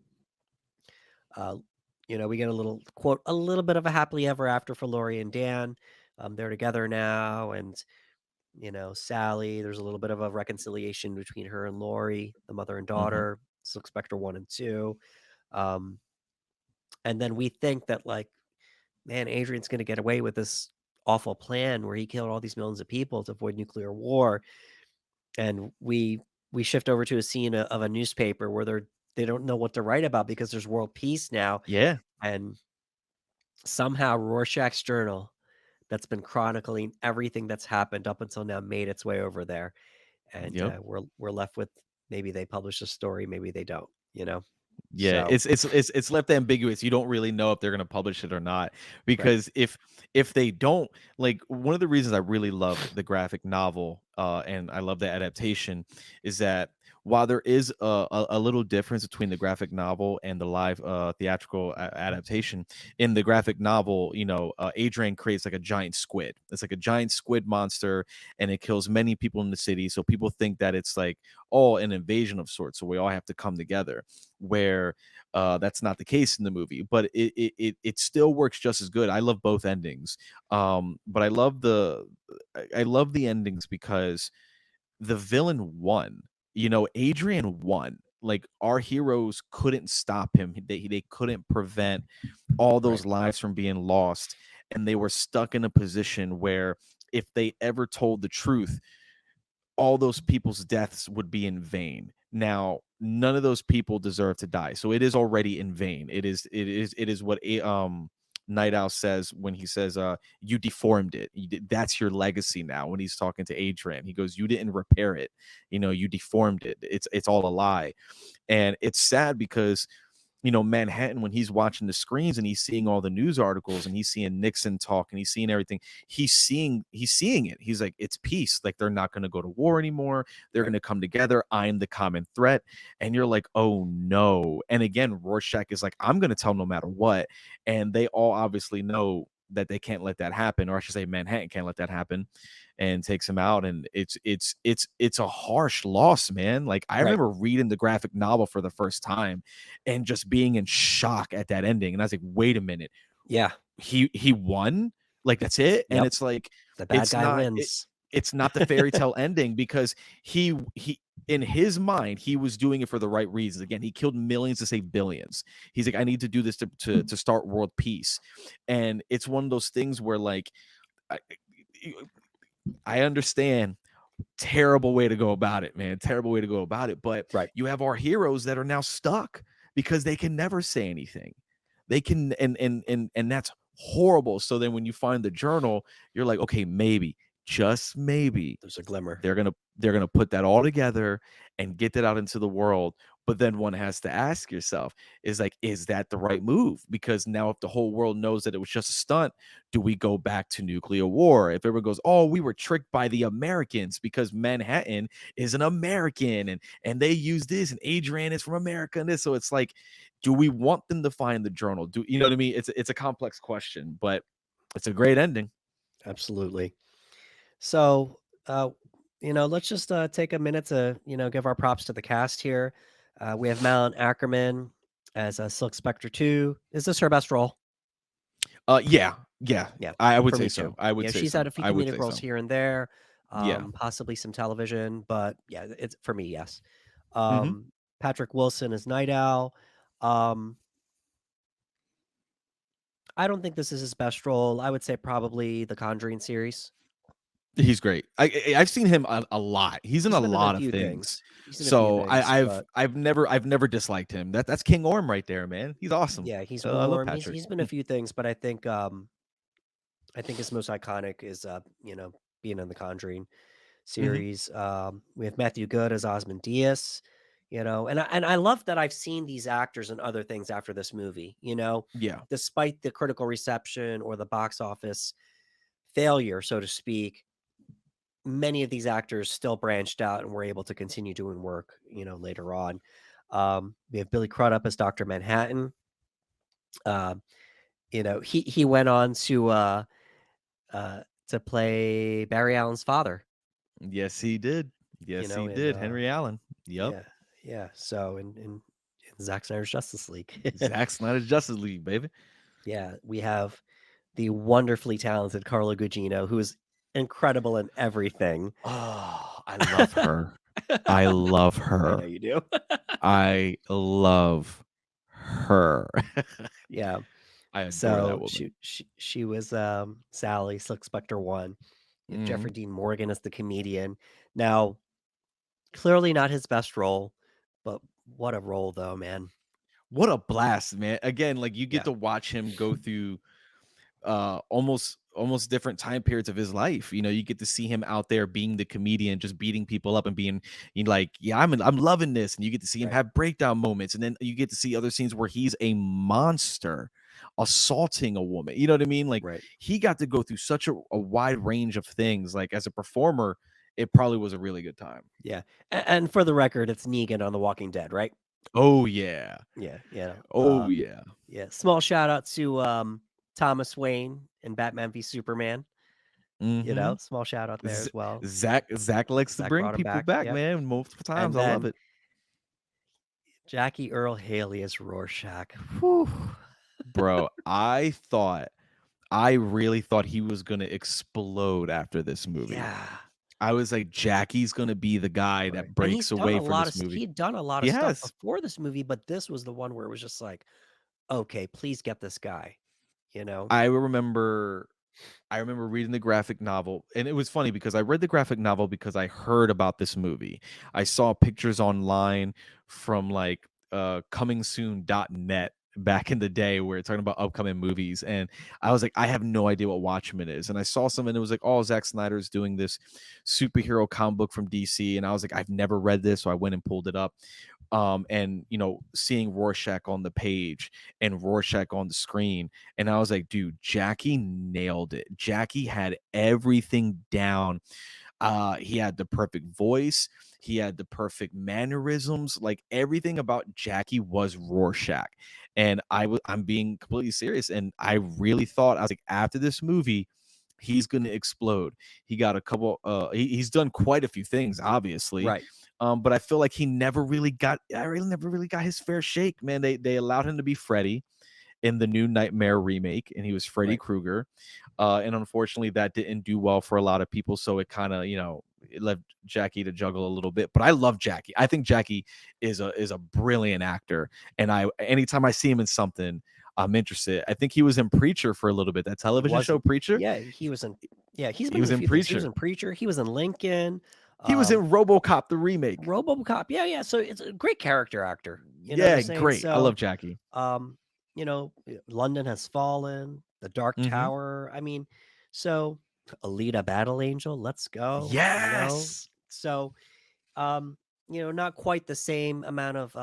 uh, we get a little quote, a little bit of a happily ever after for Laurie and Dan. They're together now, and Sally, there's a little bit of a reconciliation between her and Laurie, the mother and Mm-hmm. daughter, Silk Spectre 1 and 2. Um, and then we think that, like, man, Adrian's going to get away with this awful plan where he killed all these millions of people to avoid nuclear war. And we shift over to a scene of a newspaper where they don't know what to write about because there's world peace now. Yeah. And somehow Rorschach's journal, that's been chronicling everything that's happened up until now, made its way over there. And Yep. we're left with, maybe they publish a story, maybe they don't. Yeah, So it's left ambiguous. You don't really know if they're gonna publish it or not, right, because if they don't, like, one of the reasons I really love the graphic novel, and I love the adaptation, is that while there is a little difference between the graphic novel and the live theatrical adaptation, in the graphic novel, Adrian creates like a giant squid. It's like a giant squid monster, and it kills many people in the city. So people think that it's like, oh, an invasion of sorts. So we all have to come together, where that's not the case in the movie, but it still works just as good. I love both endings, but I love the endings because the villain won. Adrian won. Like, our heroes couldn't stop him. They couldn't prevent all right, those lives from being lost, and they were stuck in a position where if they ever told the truth, all those people's deaths would be in vain. Now, none of those people deserve to die, so it is already in vain. It is what Nite Owl says when he says, "You deformed it. That's your legacy now." When he's talking to Adrian, he goes, "You didn't repair it. You deformed it. It's all a lie." And it's sad because Manhattan, when he's watching the screens and he's seeing all the news articles and he's seeing Nixon talk and he's seeing everything, he's seeing it. He's like, it's peace. Like, they're not going to go to war anymore. They're right, going to come together. I'm the common threat. And you're like, oh no. And again, Rorschach is like, I'm going to tell no matter what. And they all obviously know that they can't let that happen, or I should say Manhattan can't let that happen, and takes him out. And it's a harsh loss, man. Like, I right. remember reading the graphic novel for the first time and just being in shock at that ending. And I was like, wait a minute, Yeah. he won? Like, that's it? And Yep. it's like, The bad it's guy not wins. it's not the fairy tale ending, because he in his mind, he was doing it for the right reasons. Again, he killed millions to save billions. He's like, I need to do this to start world peace. And it's one of those things where, like, I, I understand, terrible way to go about it, man. Terrible way to go about it. But Right. you have our heroes that are now stuck because they can never say anything. They can, and that's horrible. So then when you find the journal, you're like, okay, maybe just maybe, There's a glimmer. they're gonna put that all together and get that out into the world. But then one has to ask yourself, is like, is that the right move? Because now if the whole world knows that it was just a stunt, do we go back to nuclear war? If everyone goes, oh, we were tricked by the Americans because Manhattan is an American and they use this and Adrian is from America and this. So it's like, do we want them to find the journal? Do you know what I mean? It's a complex question, but it's a great ending. Absolutely. So, let's just take a minute to, give our props to the cast here. We have Malin Ackerman as Silk Spectre 2. Is this her best role? Yeah, yeah. Yeah, I would for say me so. too. I would Yeah, say she's had so. a few I would comedic say roles so. here and there, Yeah. possibly some television, but yeah, it's for me, yes. Mhm. Patrick Wilson is Nite Owl. Um, I don't think this is his best role. I would say probably the Conjuring series. He's great. I've seen him a lot. He's in He's a been in a lot of few things. things. He's in a few So things, I've but I've never disliked him. That's King Orm right there, man. He's awesome. yeah, he's I love warm. He's Patrick. he's been a few things, but I think his most iconic is being in the Conjuring Mhm. series. We have Matthew Good as Osmond Diaz, and I love that I've seen these actors in other things after this movie. Yeah. Despite the critical reception or the box office failure, so to speak, many of these actors still branched out and were able to continue doing work, later on. We have Billy Crudup as Dr. Manhattan. Um, he went on to play Barry Allen's father, Yes, he did. you Yes, know, he in did. Henry Allen. Yep. yeah, yeah. So in Zack Snyder's Justice League. Zack Snyder's Justice League, baby. Yeah, we have the wonderfully talented Carla Gugino, who is incredible in everything. Oh, I love her. I love I know her. you do. I love her. Yeah. I adore that So woman. she was Sally, Silk Spectre 1. You have Mhm. Jeffrey Dean Morgan as the comedian. Now, clearly not his best role, but what a role though, man. What a blast, man. Again, like you get Yeah, to watch him go through almost different time periods of his life. You know, you get to see him out there being the comedian, just beating people up and being like, yeah, I'm loving this. And you get to see him right, have breakdown moments. And then you get to see other scenes where he's a monster assaulting a woman. You know what I mean? Like right. he got to go through such a wide range of things. Like as a performer, it probably was a really good time. Yeah. And for the record, it's Negan on The Walking Dead, right? Oh yeah. Yeah, Oh yeah. yeah. Small shout out to Thomas Wayne in Batman v Superman. Mm-hmm. Small shout out there Z- as well. Zach likes to Zach bring brought him people back. back, Yep. man, multiple And times. I love then it. Jackie Earl Haley as Rorschach. Whew. Bro, I really thought he was gonna explode after this movie. Yeah. I was like, Jackie's gonna be the guy Right. that And breaks away for this he movie. had done a lot He of stuff has. before this movie, but this was the one where it was just like, okay, please get this guy, you know? I remember I remember reading the graphic novel, and it was funny because I read the graphic novel because I heard about this movie. I saw pictures online from like comingsoon.net back in the day where it's talking about upcoming movies, and I was like, I have no idea what Watchmen is. And I saw some and it was like, oh, Zack Snyder's doing this superhero comic book from DC. And I was like, I've never read this, so I went and pulled it up. And seeing Rorschach on the page and Rorschach on the screen, and I was like, dude, Jackie nailed it. Jackie had everything down. He had the perfect voice, he had the perfect mannerisms, like everything about Jackie was Rorschach. And I'm being completely serious. And I really thought, I was like, after this movie, he's gonna explode. He got a couple he's done quite a few things, obviously. Right. But I feel like I really never really got his fair shake, man. They allowed him to be Freddy in the new Nightmare remake, and he was Freddy Right. Krueger. And unfortunately, that didn't do well for a lot of people. So it kind of, it left Jackie to juggle a little bit. But I love Jackie. I think Jackie is a brilliant actor, and anytime I see him in something, I'm interested. I think he was in Preacher for a little bit. That He television show wasn't. Preacher. Yeah, he was in. Yeah, he's He been in was a in few things. He was Preacher. in Preacher. He was in Lincoln. He was in RoboCop the remake. RoboCop. Yeah, yeah. So it's a great character actor. You know what I'm Yeah, saying? great. I So, love Jackie. London Has Fallen, The Dark Hmm. Tower. I mean, so Alita Battle Angel, let's go. Yes. So um, not quite the same amount of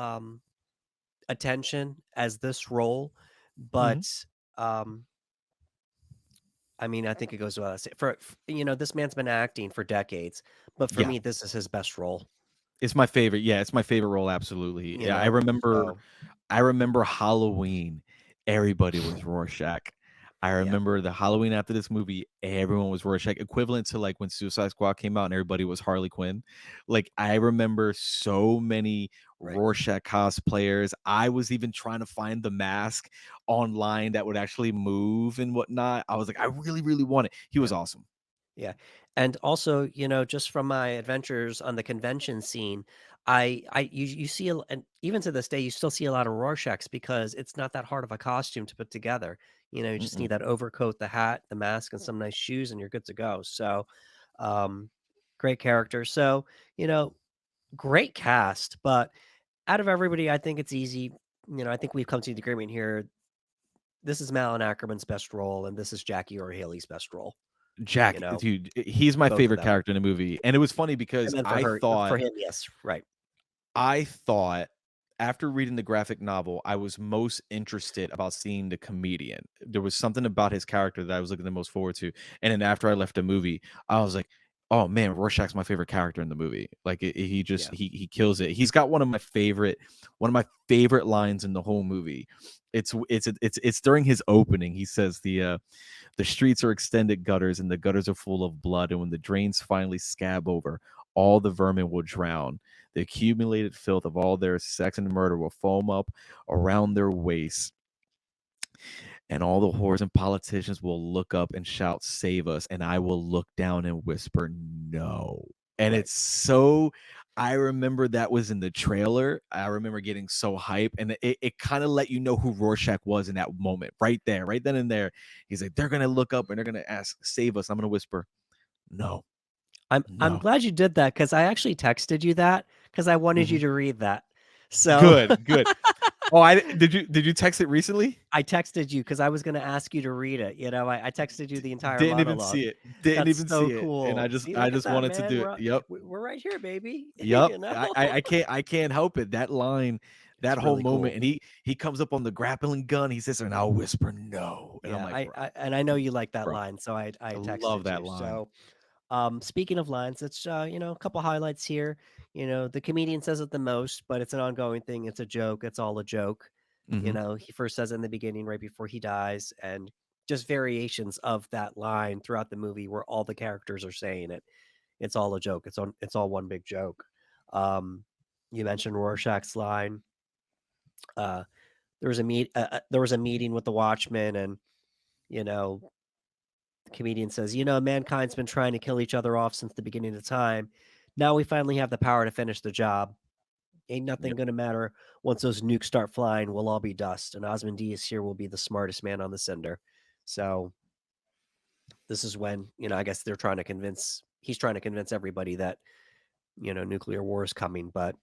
attention as this role, Hmm. but um, I mean, I think it goes without saying. This man's been acting for decades, but for Yeah, me, this is his best role. it's my favorite. Yeah, it's my favorite role. Absolutely. You Yeah, I know, remember. so I remember Halloween. Everybody was Rorschach. I yeah, remember the Halloween after this movie, everyone was Rorschach, equivalent to like when Suicide Squad came out and everybody was Harley Quinn. Like I remember so many right. Rorschach cosplayers. I was even trying to find the mask online that would actually move and whatnot. I was like, I really, really want it. He Yeah. was awesome. Yeah. And also, just from my adventures on the convention scene, you see, and even to this day, you still see a lot of Rorschachs because it's not that hard of a costume to put together. You just Mm-mm. need that overcoat, the hat, the mask, and some nice shoes, and you're good to go. So, um, great character. So, you know, great cast, but out of everybody, I think it's easy. I think we've come to the agreement here. This is Malin Ackerman's best role, and this is Jackie or Haley's best role. Jack, You know, dude, he's my both of favorite them. character in the movie. And it was funny because And then for him, yes, right, I thought after reading the graphic novel, I was most interested about seeing the comedian. There was something about his character that I was looking the most forward to. And then after I left the movie, I was like, "Oh man, Rorschach's my favorite character in the movie. Like he just yeah, he kills it. He's got one of my favorite lines in the whole movie. It's during his opening. He says the streets are extended gutters, and the gutters are full of blood. And when the drains finally scab over, all the vermin will drown. The accumulated filth of all their sex and murder will foam up around their waists. And all the whores and politicians will look up and shout, "Save us." And I will look down and whisper, "No." And right. it's so, I remember that was in the trailer. I remember getting so hype. And it kind of let you know who Rorschach was in that moment, right there, right then and there. He's like, they're going to look up and they're going to ask, "Save us." I'm going to whisper, "No, I'm no." glad you did that because I actually texted you that because I wanted you Mhm. to read that. So Good, good. Oh, I did you text it recently? I texted you because I was gonna ask you to read it, I texted you the entire Didn't even monologue. see it. Didn't That's even so see it. And I cool. just See, I look at just that, wanted to man. do it. Yep. We're right here, baby, Yep. know? I can't help it. That line, that It's whole really moment, cool. and he comes up on the grappling gun. He says, and I'll whisper no. And I'm Yeah, like, bro, and I know you like that bro, line, so I I love texted that you. line. So, speaking of lines, it's a couple highlights here. The comedian says it the most, but it's an ongoing thing. It's a joke. It's all a joke. Hmm. He first says it in the beginning, right before he dies, and just variations of that line throughout the movie where all the characters are saying it. It's all a joke. It's all one big joke. Um, you mentioned Rorschach's line. Uh, there was a meeting with the Watchmen, and you know the comedian says, mankind's been trying to kill each other off since the beginning of time. Now we finally have the power to finish the job. Ain't nothing Yep. gonna matter once those nukes start flying. We'll all be dust, and Osmond here will be the smartest man on the cinder. So this is when I guess he's trying to convince everybody that nuclear war is coming. But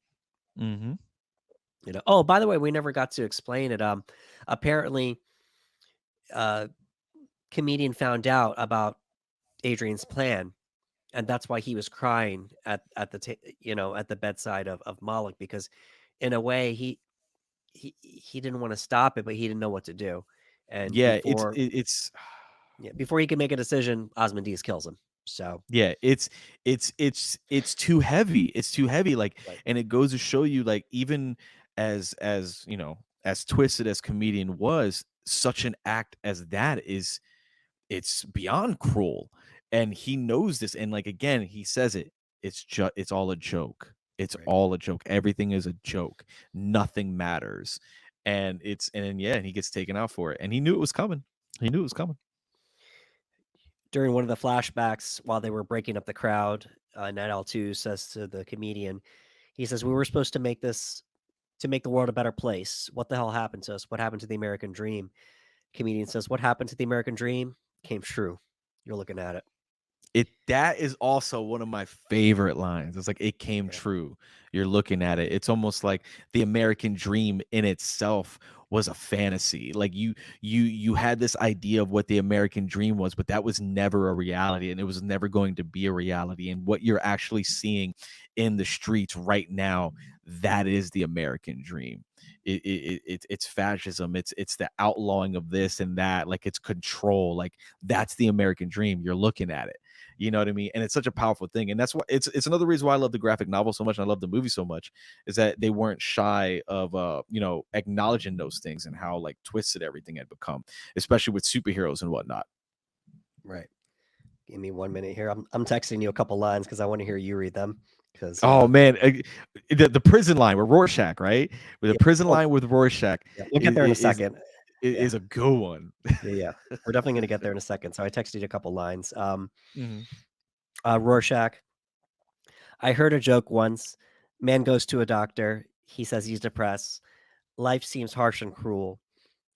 Hmm. oh, by the way, we never got to explain it. Apparently, uh, comedian found out about Adrian's plan, and that's why he was crying at the bedside of Moloch, because in a way he didn't want to stop it, but he didn't know what to do. And Yeah, it's before he can make a decision, Osmondius kills him. So yeah, it's too heavy. It's too heavy. Like, right, and it goes to show you, like, even as as twisted as comedian was, such an act as that is, it's beyond cruel. And he knows this. And like again, he says it. It's all a joke. It's right. all a joke. Everything is a joke. Nothing matters. And then, yeah, and he gets taken out for it. And he knew it was coming. He knew it was coming. During one of the flashbacks, while they were breaking up the crowd, Nite Owl 2 says to the comedian, he says, "We were supposed to make the world a better place. What the hell happened to us? What happened to the American dream?" Comedian says, "What happened to the American dream came true. You're looking at it." It That is also one of my favorite lines. It's like, it came Yeah. true. You're looking at it. It's almost like the American dream in itself was a fantasy. Like you had this idea of what the American dream was, but that was never a reality, and it was never going to be a reality. And what you're actually seeing in the streets right now, that is the American dream. It's fascism. It's the outlawing of this and that. Like, it's control. Like, that's the American dream. You're looking at it. You know what I mean? And it's such a powerful thing. And that's why it's another reason why I love the graphic novel so much, and I love the movie so much, is that they weren't shy of acknowledging those things and how like twisted everything had become, especially with superheroes and whatnot. Right. Give me 1 minute here. I'm texting you a couple lines because I want to hear you read them. Because Oh man, the prison line with Rorschach, right? With the yeah, prison line with Rorschach, we'll get there in a second. is a good one. Yeah. We're definitely going to get there in a second. So I texted you a couple lines. Mhm. Rorschach. I heard a joke once. Man goes to a doctor. He says he's depressed. Life seems harsh and cruel.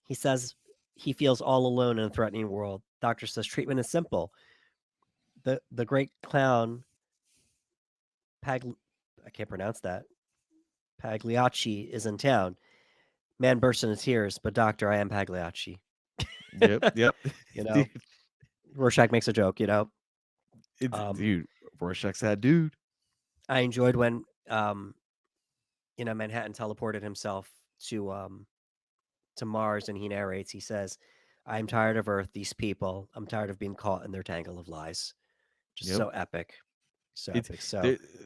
He says he feels all alone in a threatening world. Doctor says treatment is simple. The great clown I can't pronounce that. Pagliacci is in town. Man bursts into tears, but doctor, I am Pagliacci. Yep. You know, Dude, Rorschach makes a joke. dude, Rorschach's that dude. I enjoyed when Manhattan teleported himself to Mars, and he narrates. He says, "I'm tired of Earth. These people. I'm tired of being caught in their tangle of lies." Just Yep. so epic. So It's epic. So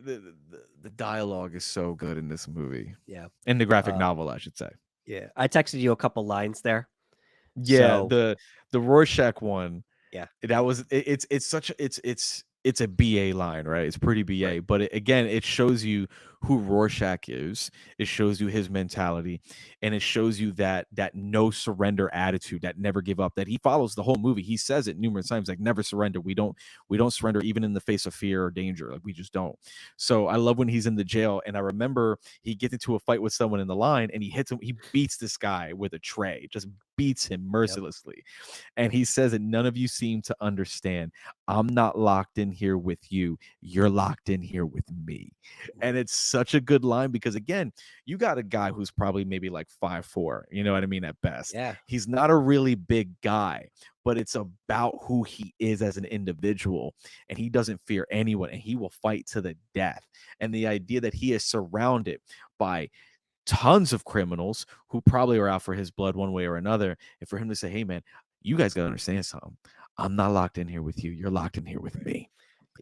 the dialogue is so good in this movie. yeah. In the graphic novel, I should say. Yeah. I texted you a couple lines there. Yeah, So the Rorschach one, yeah. that was it's such it's a BA line, right? It's pretty BA, Right. but again, it shows you who Rorschach is. It shows you his mentality, and it shows you that no surrender attitude, that never give up, that he follows the whole movie. He says it numerous times, like, never surrender. We don't surrender even in the face of fear or danger. Like, we just don't. So I love when he's in the jail, and I remember he gets into a fight with someone in the line, and he beats this guy with a tray, just beats him mercilessly. And he says that none of you seem to understand. I'm not locked in here with you. You're locked in here with me. And it's such a good line because, again, you got a guy who's probably maybe like 5'4", you know what I mean, at best. Yeah. He's not a really big guy, but it's about who he is as an individual. And he doesn't fear anyone, and he will fight to the death. And the idea that he is surrounded by tons of criminals who probably are out for his blood one way or another, and for him to say, hey man, you guys got to understand something. I'm not locked in here with you. You're locked in here with me.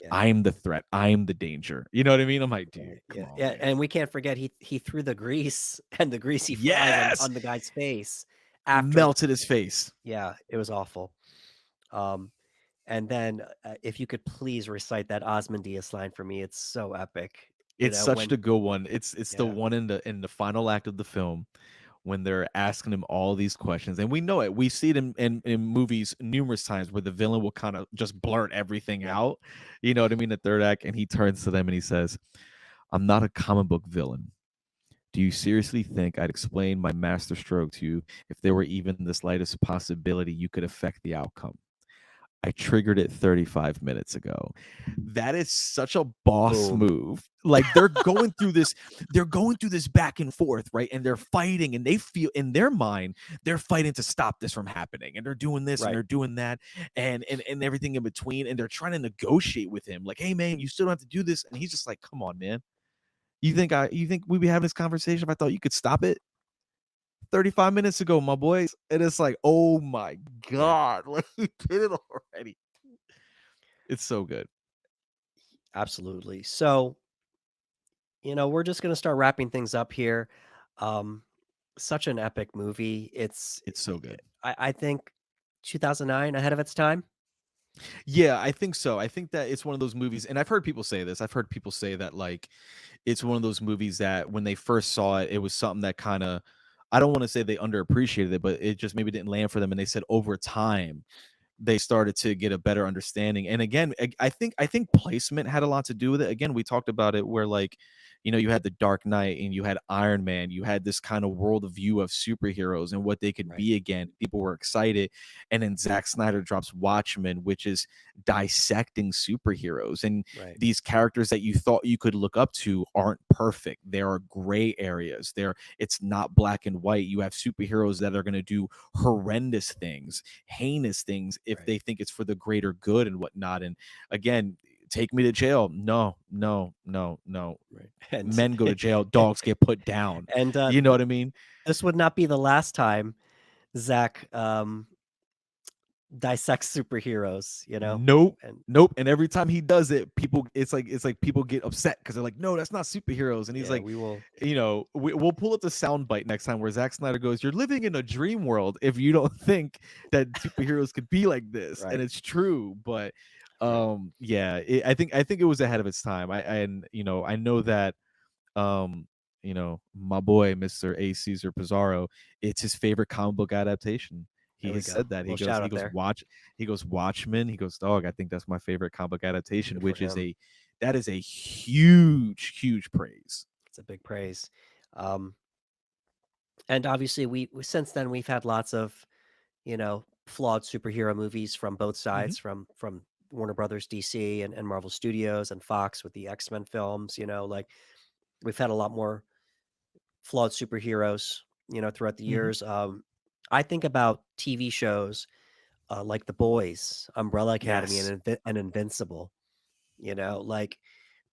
Yeah. I'm the threat. I'm the danger. You know what I mean? I'm like, dude, come on, yeah. man. And we can't forget he threw the grease and the greasy fries Yes, on the guy's face after. melted his face. Yeah, it was awful. And then if you could please recite that Osmondius line for me, it's so epic. It's such a good one. It's the Yeah. one in the final act of the film when they're asking him all these questions. And we know it. We see it in movies numerous times where the villain will kind of just blurt everything out. You know what I mean? The third act, and he turns to them and he says, I'm not a comic book villain. Do you seriously think I'd explain my master stroke to you if there were even the slightest possibility you could affect the outcome? I triggered it 35 minutes ago. That is such a boss Boom. move. Like, they're going through this back and forth, right? And they're fighting, and they feel in their mind they're fighting to stop this from happening. And they're doing this and they're doing that and everything in between. And they're trying to negotiate with him, like, hey man, you still don't have to do this. And he's just like, come on, man. You think we'd be having this conversation if I thought you could stop it? 35 minutes ago, my boys. And it's like, oh my God, like, he did it already. It's so good. Absolutely. So, we're just going to start wrapping things up here. Such an epic movie. It's so good. I think 2009, ahead of its time. Yeah, I think so. I think that it's one of those movies, and I've heard people say this. I've heard people say that, like, it's one of those movies that when they first saw it, it was something that kind of, I don't want to say they underappreciated it, but it just maybe didn't land for them. And they said over time, they started to get a better understanding. And again, I think placement had a lot to do with it. Again, we talked about it where, like, you had the Dark Knight and you had Iron Man, you had this kind of world of view of superheroes and what they could Right. be again. People were excited. And then Zack Snyder drops Watchmen, which is dissecting superheroes. And Right. these characters that you thought you could look up to aren't perfect. There are gray areas. It's not black and white. You have superheroes that are going to do horrendous things, heinous things, if Right. they think it's for the greater good and whatnot. And again, take me to jail. No. Right. And Men go to jail, dogs get put down. and You know what I mean? this would not be the last time Zach dissects superheroes, Nope. and Nope. And every time he does it, it's like people get upset because they're like, no, that's not superheroes. And he's yeah, like, we will. we'll pull up the soundbite next time where Zack Snyder goes, "You're living in a dream world if you don't think that superheroes could be like this," and Right. it's true. But Right. yeah, I think it was ahead of its time. I know that my boy Mr. A. Caesar Pizarro, it's his favorite comic book adaptation. He There we has go. said that. Little shout out there He goes Watchmen. He goes, dog, I think that's my favorite comic book adaptation, Good for which is him. that is a huge praise. It's a big praise. Um, and obviously, we since then we've had lots of flawed superhero movies from both Mhm. sides, from Warner Brothers, DC, and Marvel Studios and Fox with the X-Men films. Like we've had a lot more flawed superheroes, throughout the Mhm. years. I think about TV shows like The Boys, Umbrella Academy, Yes. and Invincible. Like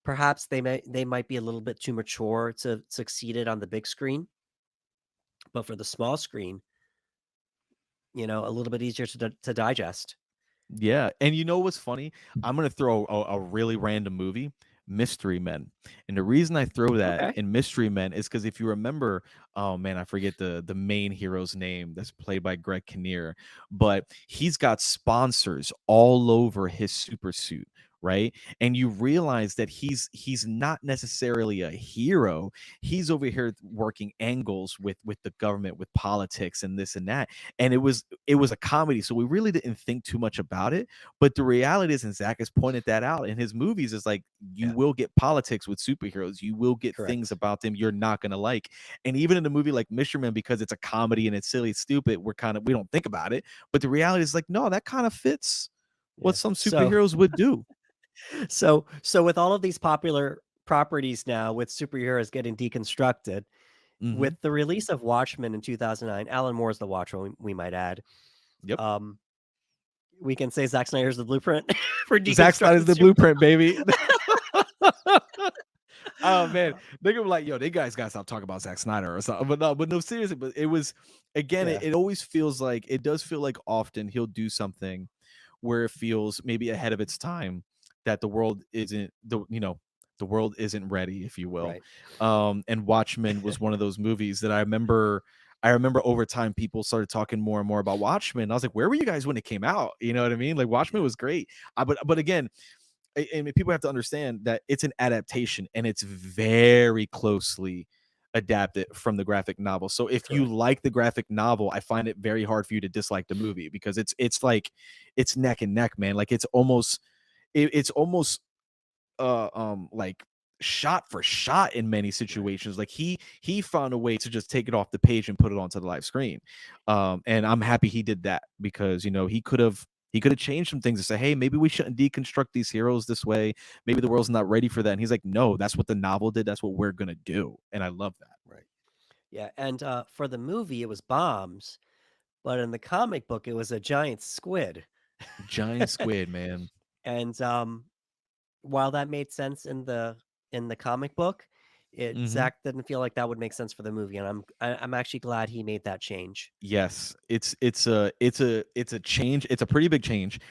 perhaps they might be a little bit too mature to succeed it on the big screen, but for the small screen, a little bit easier to digest. Yeah, and you know what's funny? I'm gonna throw a really random movie, Mystery Men, and the reason I throw that Okay. in Mystery Men is because if you remember, oh man, I forget the main hero's name that's played by Greg Kinnear, but he's got sponsors all over his super suit, right? And you realize that he's not necessarily a hero. He's over here working angles with the government, with politics, and this and that. And it was a comedy, so we really didn't think too much about it. But the reality is, and Zach has pointed that out in his movies, is like you Yeah. will get politics with superheroes. You will get things Correct. about them you're not gonna like. And even in a movie like Misherman, because it's a comedy and it's silly, stupid, we don't think about it. But the reality is like, no, that kind of fits what Yeah. some So superheroes would do. so with all of these popular properties now, with superheroes getting deconstructed, with Hmm. the release of Watchmen in 2009, Alan Moore's the Watchmen, we might add. Yep. Um, we can say Zack Snyder's the blueprint for Zack Snyder's deconstructed the super. blueprint, baby. Oh man, they gonna be like, yo, they guys gotta stop talking about Zack Snyder or something. But no, seriously. But it was again, Yeah. it always feels like it does feel like often he'll do something where it feels maybe ahead of its time that the world isn't ready, if you will. Right. And Watchmen was one of those movies that I remember over time people started talking more and more about Watchmen. I was like, where were you guys when it came out? You know what I mean? Like Watchmen Yeah. was great. But again, and people have to understand that it's an adaptation and it's very closely adapted from the graphic novel. So if you Correct. like the graphic novel, I find it very hard for you to dislike the movie because it's like it's neck and neck, man. Like it's almost like shot for shot in many Right. situations. Like he found a way to just take it off the page and put it onto the live screen. And I'm happy he did that because he could have changed some things to say, hey, maybe we shouldn't deconstruct these heroes this way. Maybe the world's not ready for that. And he's like, no, that's what the novel did. That's what we're gonna do. And I love that. Right. Yeah. And for the movie, it was bombs, but in the comic book, it was a giant squid. Giant squid, man. And while that made sense in the comic book, Hmm. Zach didn't feel like that would make sense for the movie, and I'm actually glad he made that change. Yes, it's a change. It's a pretty big change,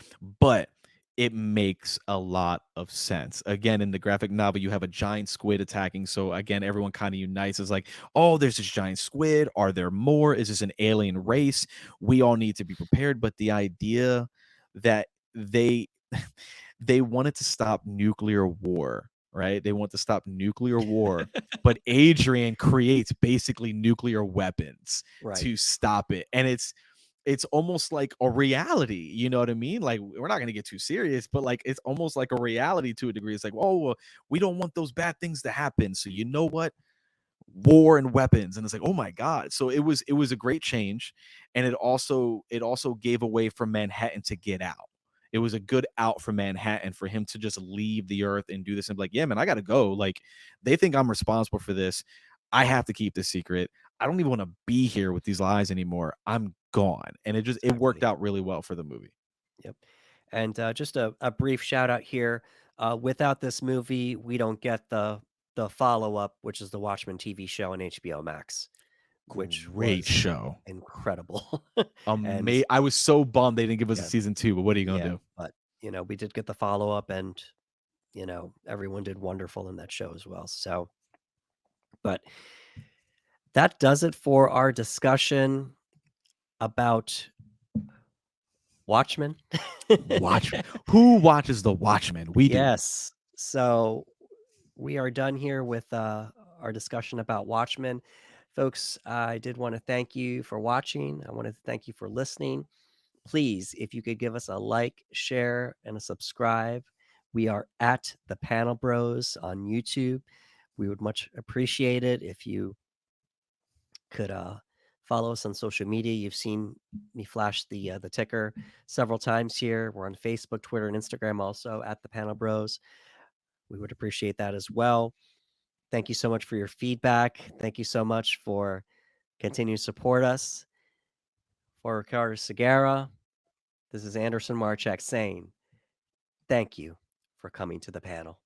but it makes a lot of sense. Again, in the graphic novel, you have a giant squid attacking. So again, everyone kind of unites. It's like, oh, there's this giant squid. Are there more? Is this an alien race? We all need to be prepared. But the idea that they they wanted to stop nuclear war, right? They want to stop nuclear war, but Adrian creates basically nuclear weapons Right. to stop it. And it's almost like a reality, you know what I mean? Like, we're not gonna get too serious, but like it's almost like a reality to a degree. It's like, oh, well, we don't want those bad things to happen. So you know what? War and weapons. And it's like, oh my God. So it was a great change. And it also gave a way for Manhattan to get out. It was a good out for Manhattan for him to just leave the earth and do this and be like, yeah, man, I gotta go. Like, they think I'm responsible for this. I have to keep this secret. I don't even want to be here with these lies anymore. I'm gone. And it worked Exactly. out really well for the movie. Yep. And just a brief shout out here. Without this movie, we don't get the follow up, which is the Watchmen TV show on HBO Max, which Great was show. incredible. And I was so bummed they didn't give us a yeah, season 2, but what are you gonna yeah, do? but we did get the follow up, and everyone did wonderful in that show as well. So, but that does it for our discussion about Watchmen. Watchmen. Who watches the Watchmen? We do. Yes. So we are done here with our discussion about Watchmen. Folks, I did want to thank you for watching. I wanted to thank you for listening. Please, if you could give us a like, share, and a subscribe. We are at the Panel Bros on YouTube. We would much appreciate it if you could follow us on social media. You've seen me flash the ticker several times here. We're on Facebook, Twitter, and Instagram also at the Panel Bros. We would appreciate that as well. Thank you so much for your feedback. Thank you so much for continuing to support us. For Ricardo Segura, this is Anderson Marchak saying thank you for coming to the panel.